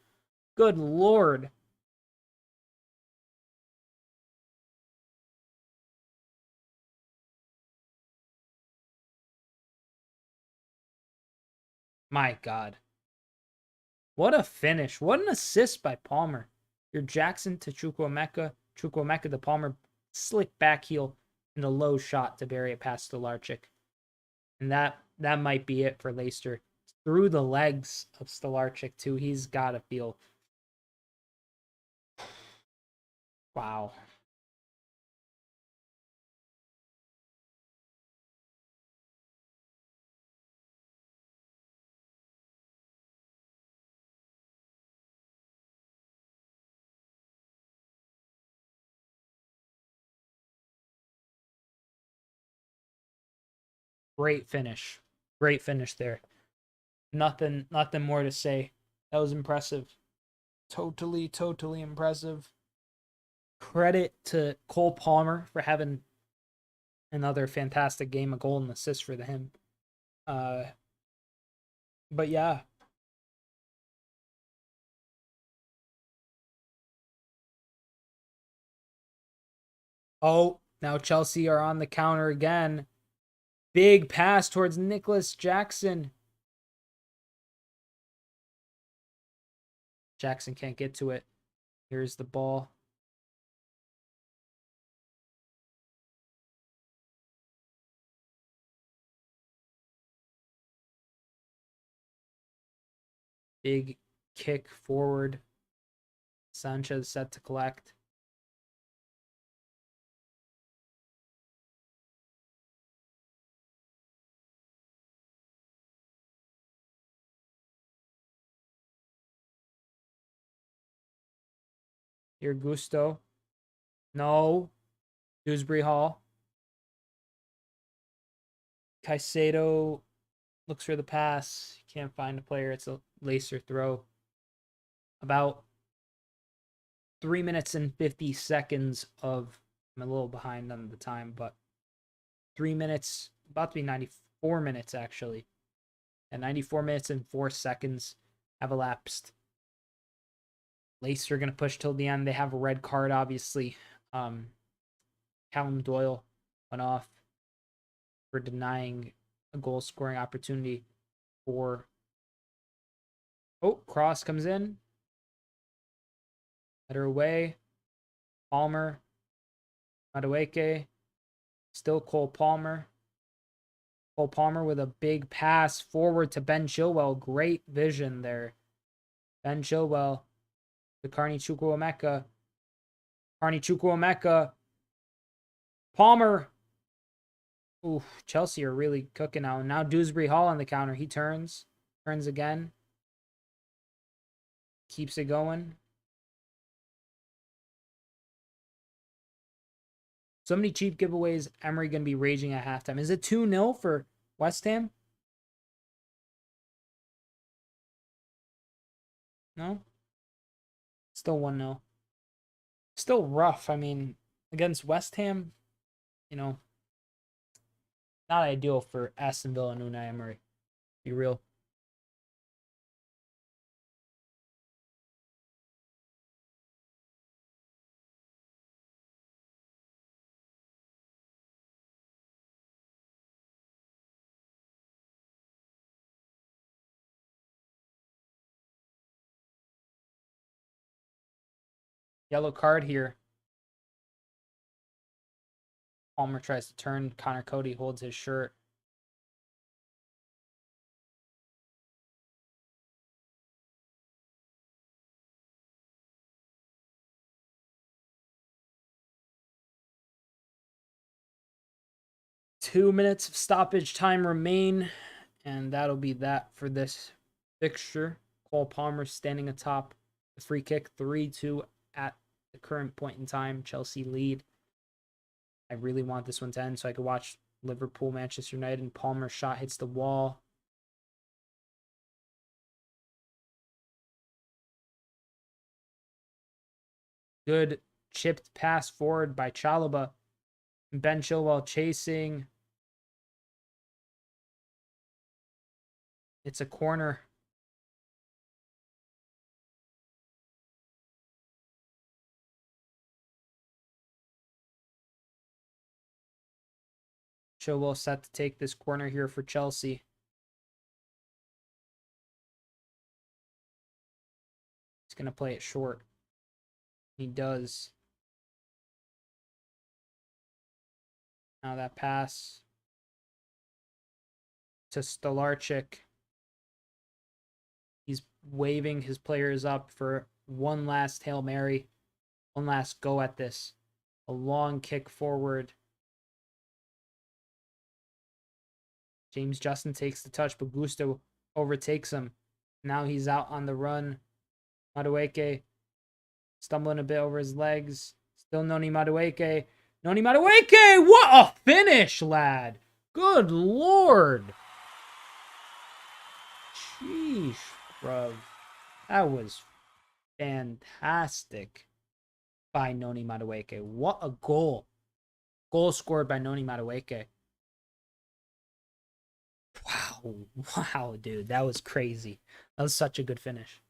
Good lord. My god. What a finish. What an assist by Palmer. Your Jackson to Chukwuemeka. Chukwuemeka to Palmer. Slick back heel and a low shot to bury it past Stolarczyk. And that might be it for Leicester. Through the legs of Stolarczyk too. He's got to feel... Wow. Great finish. Great finish there. Nothing more to say. That was impressive. Totally impressive. Credit to Cole Palmer for having another fantastic game, a goal and assist for him. But yeah. Oh, now Chelsea are on the counter again. Big pass towards Nicholas Jackson. Jackson can't get to it. Here's the ball. Big kick forward. Sanchez set to collect. Here, Gusto. No. Dewsbury Hall. Caicedo looks for the pass. Can't find a player. It's a Leicester throw. About 3 minutes and 50 seconds of, I'm a little behind on the time, but 3 minutes, about to be 94 minutes actually. And 94 minutes and 4 seconds have elapsed. Leicester going to push till the end. They have a red card, obviously. Callum Doyle went off for denying a goal scoring opportunity for. Oh, cross comes in. Header away. Palmer. Madueke. Still Cole Palmer. Cole Palmer with a big pass forward to Ben Chilwell. Great vision there. Ben Chilwell to Carney Chukwuemeka. Carney Chukwuemeka. Palmer. Ooh, Chelsea are really cooking now. Now Dewsbury Hall on the counter. He turns. Turns again. Keeps it going. So many cheap giveaways. Emery going to be raging at halftime. Is it 2-0 for West Ham? No? Still 1-0. Still rough. I mean, against West Ham, you know, not ideal for Aston Villa and Unai Emery. Be real. Yellow card here. Palmer tries to turn. Connor Cody holds his shirt. Two minutes of stoppage time remain, and that'll be that for this fixture. Cole Palmer standing atop the free kick, 3-2 at the current point in time. Chelsea lead. I really want this one to end so I could watch Liverpool, Manchester United, and Palmer's shot hits the wall. Good chipped pass forward by Chalobah. Ben Chilwell chasing. It's a corner. Chilwell set to take this corner here for Chelsea. He's going to play it short. He does. Now that pass to Stolarczyk. He's waving his players up for one last Hail Mary. One last go at this. A long kick forward. James Justin takes the touch, but Gusto overtakes him. Now he's out on the run. Madueke stumbling a bit over his legs. Still Noni Madueke. Noni Madueke! What a finish, lad! Good lord! Sheesh, bro. That was fantastic by Noni Madueke. What a goal. Goal scored by Noni Madueke. Wow, dude. That was crazy. That was such a good finish.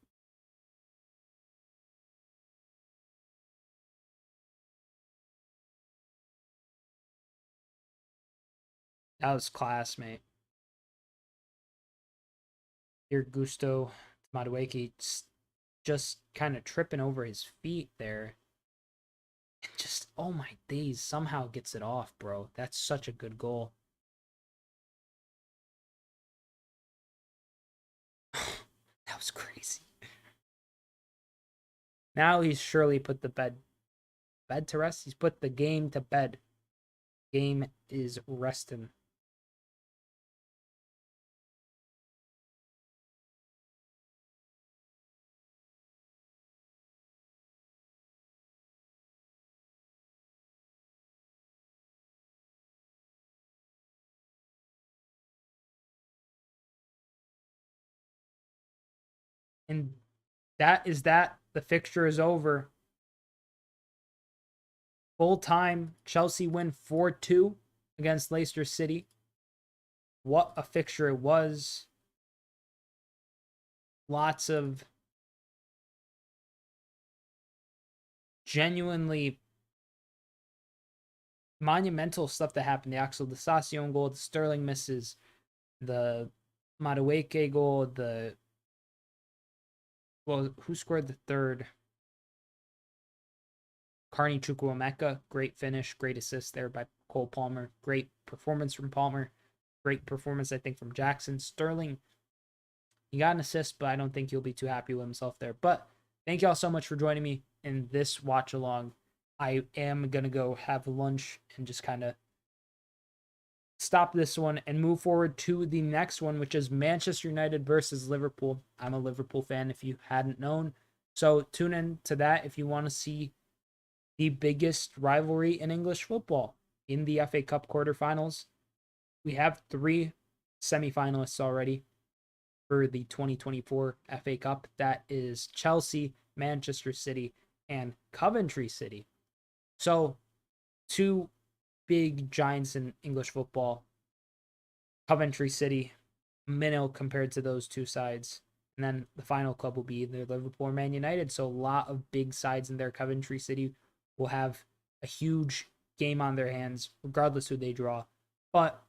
That was class, mate. Here, Gusto Madueke just kind of tripping over his feet there. And just, oh my days, somehow gets it off, bro. That's such a good goal. That was crazy. Now he's surely put the bed to rest. He's put the game to bed. Game is resting. And that. The fixture is over. Full time, Chelsea win 4-2 against Leicester City. What a fixture it was. Lots of genuinely monumental stuff that happened. The Axel Disasio goal, the Sterling misses, the Madueke goal, who scored the third? Carney Chukwuemeka, great finish, great assist there by Cole Palmer. Great performance from Palmer. Great performance, I think, from Jackson. Sterling, he got an assist, but I don't think he'll be too happy with himself there. But thank you all so much for joining me in this watch along. I am going to go have lunch and just kind of stop this one and move forward to the next one, which is Manchester United versus Liverpool. I'm a Liverpool fan if you hadn't known. So tune in to that if you want to see the biggest rivalry in English football in the FA Cup quarterfinals. We have 3 semifinalists already for the 2024 FA Cup. That is Chelsea, Manchester City, and Coventry City. So 2 big giants in English football. Coventry City, minnow compared to those 2 sides. And then the final club will be either Liverpool or Man United. So a lot of big sides in there. Coventry City will have a huge game on their hands, regardless who they draw. But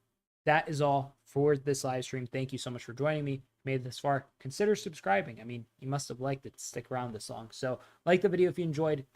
that is all for this live stream. Thank you so much for joining me. Made it this far. Consider subscribing. I mean, you must have liked it to stick around this long. So like the video if you enjoyed.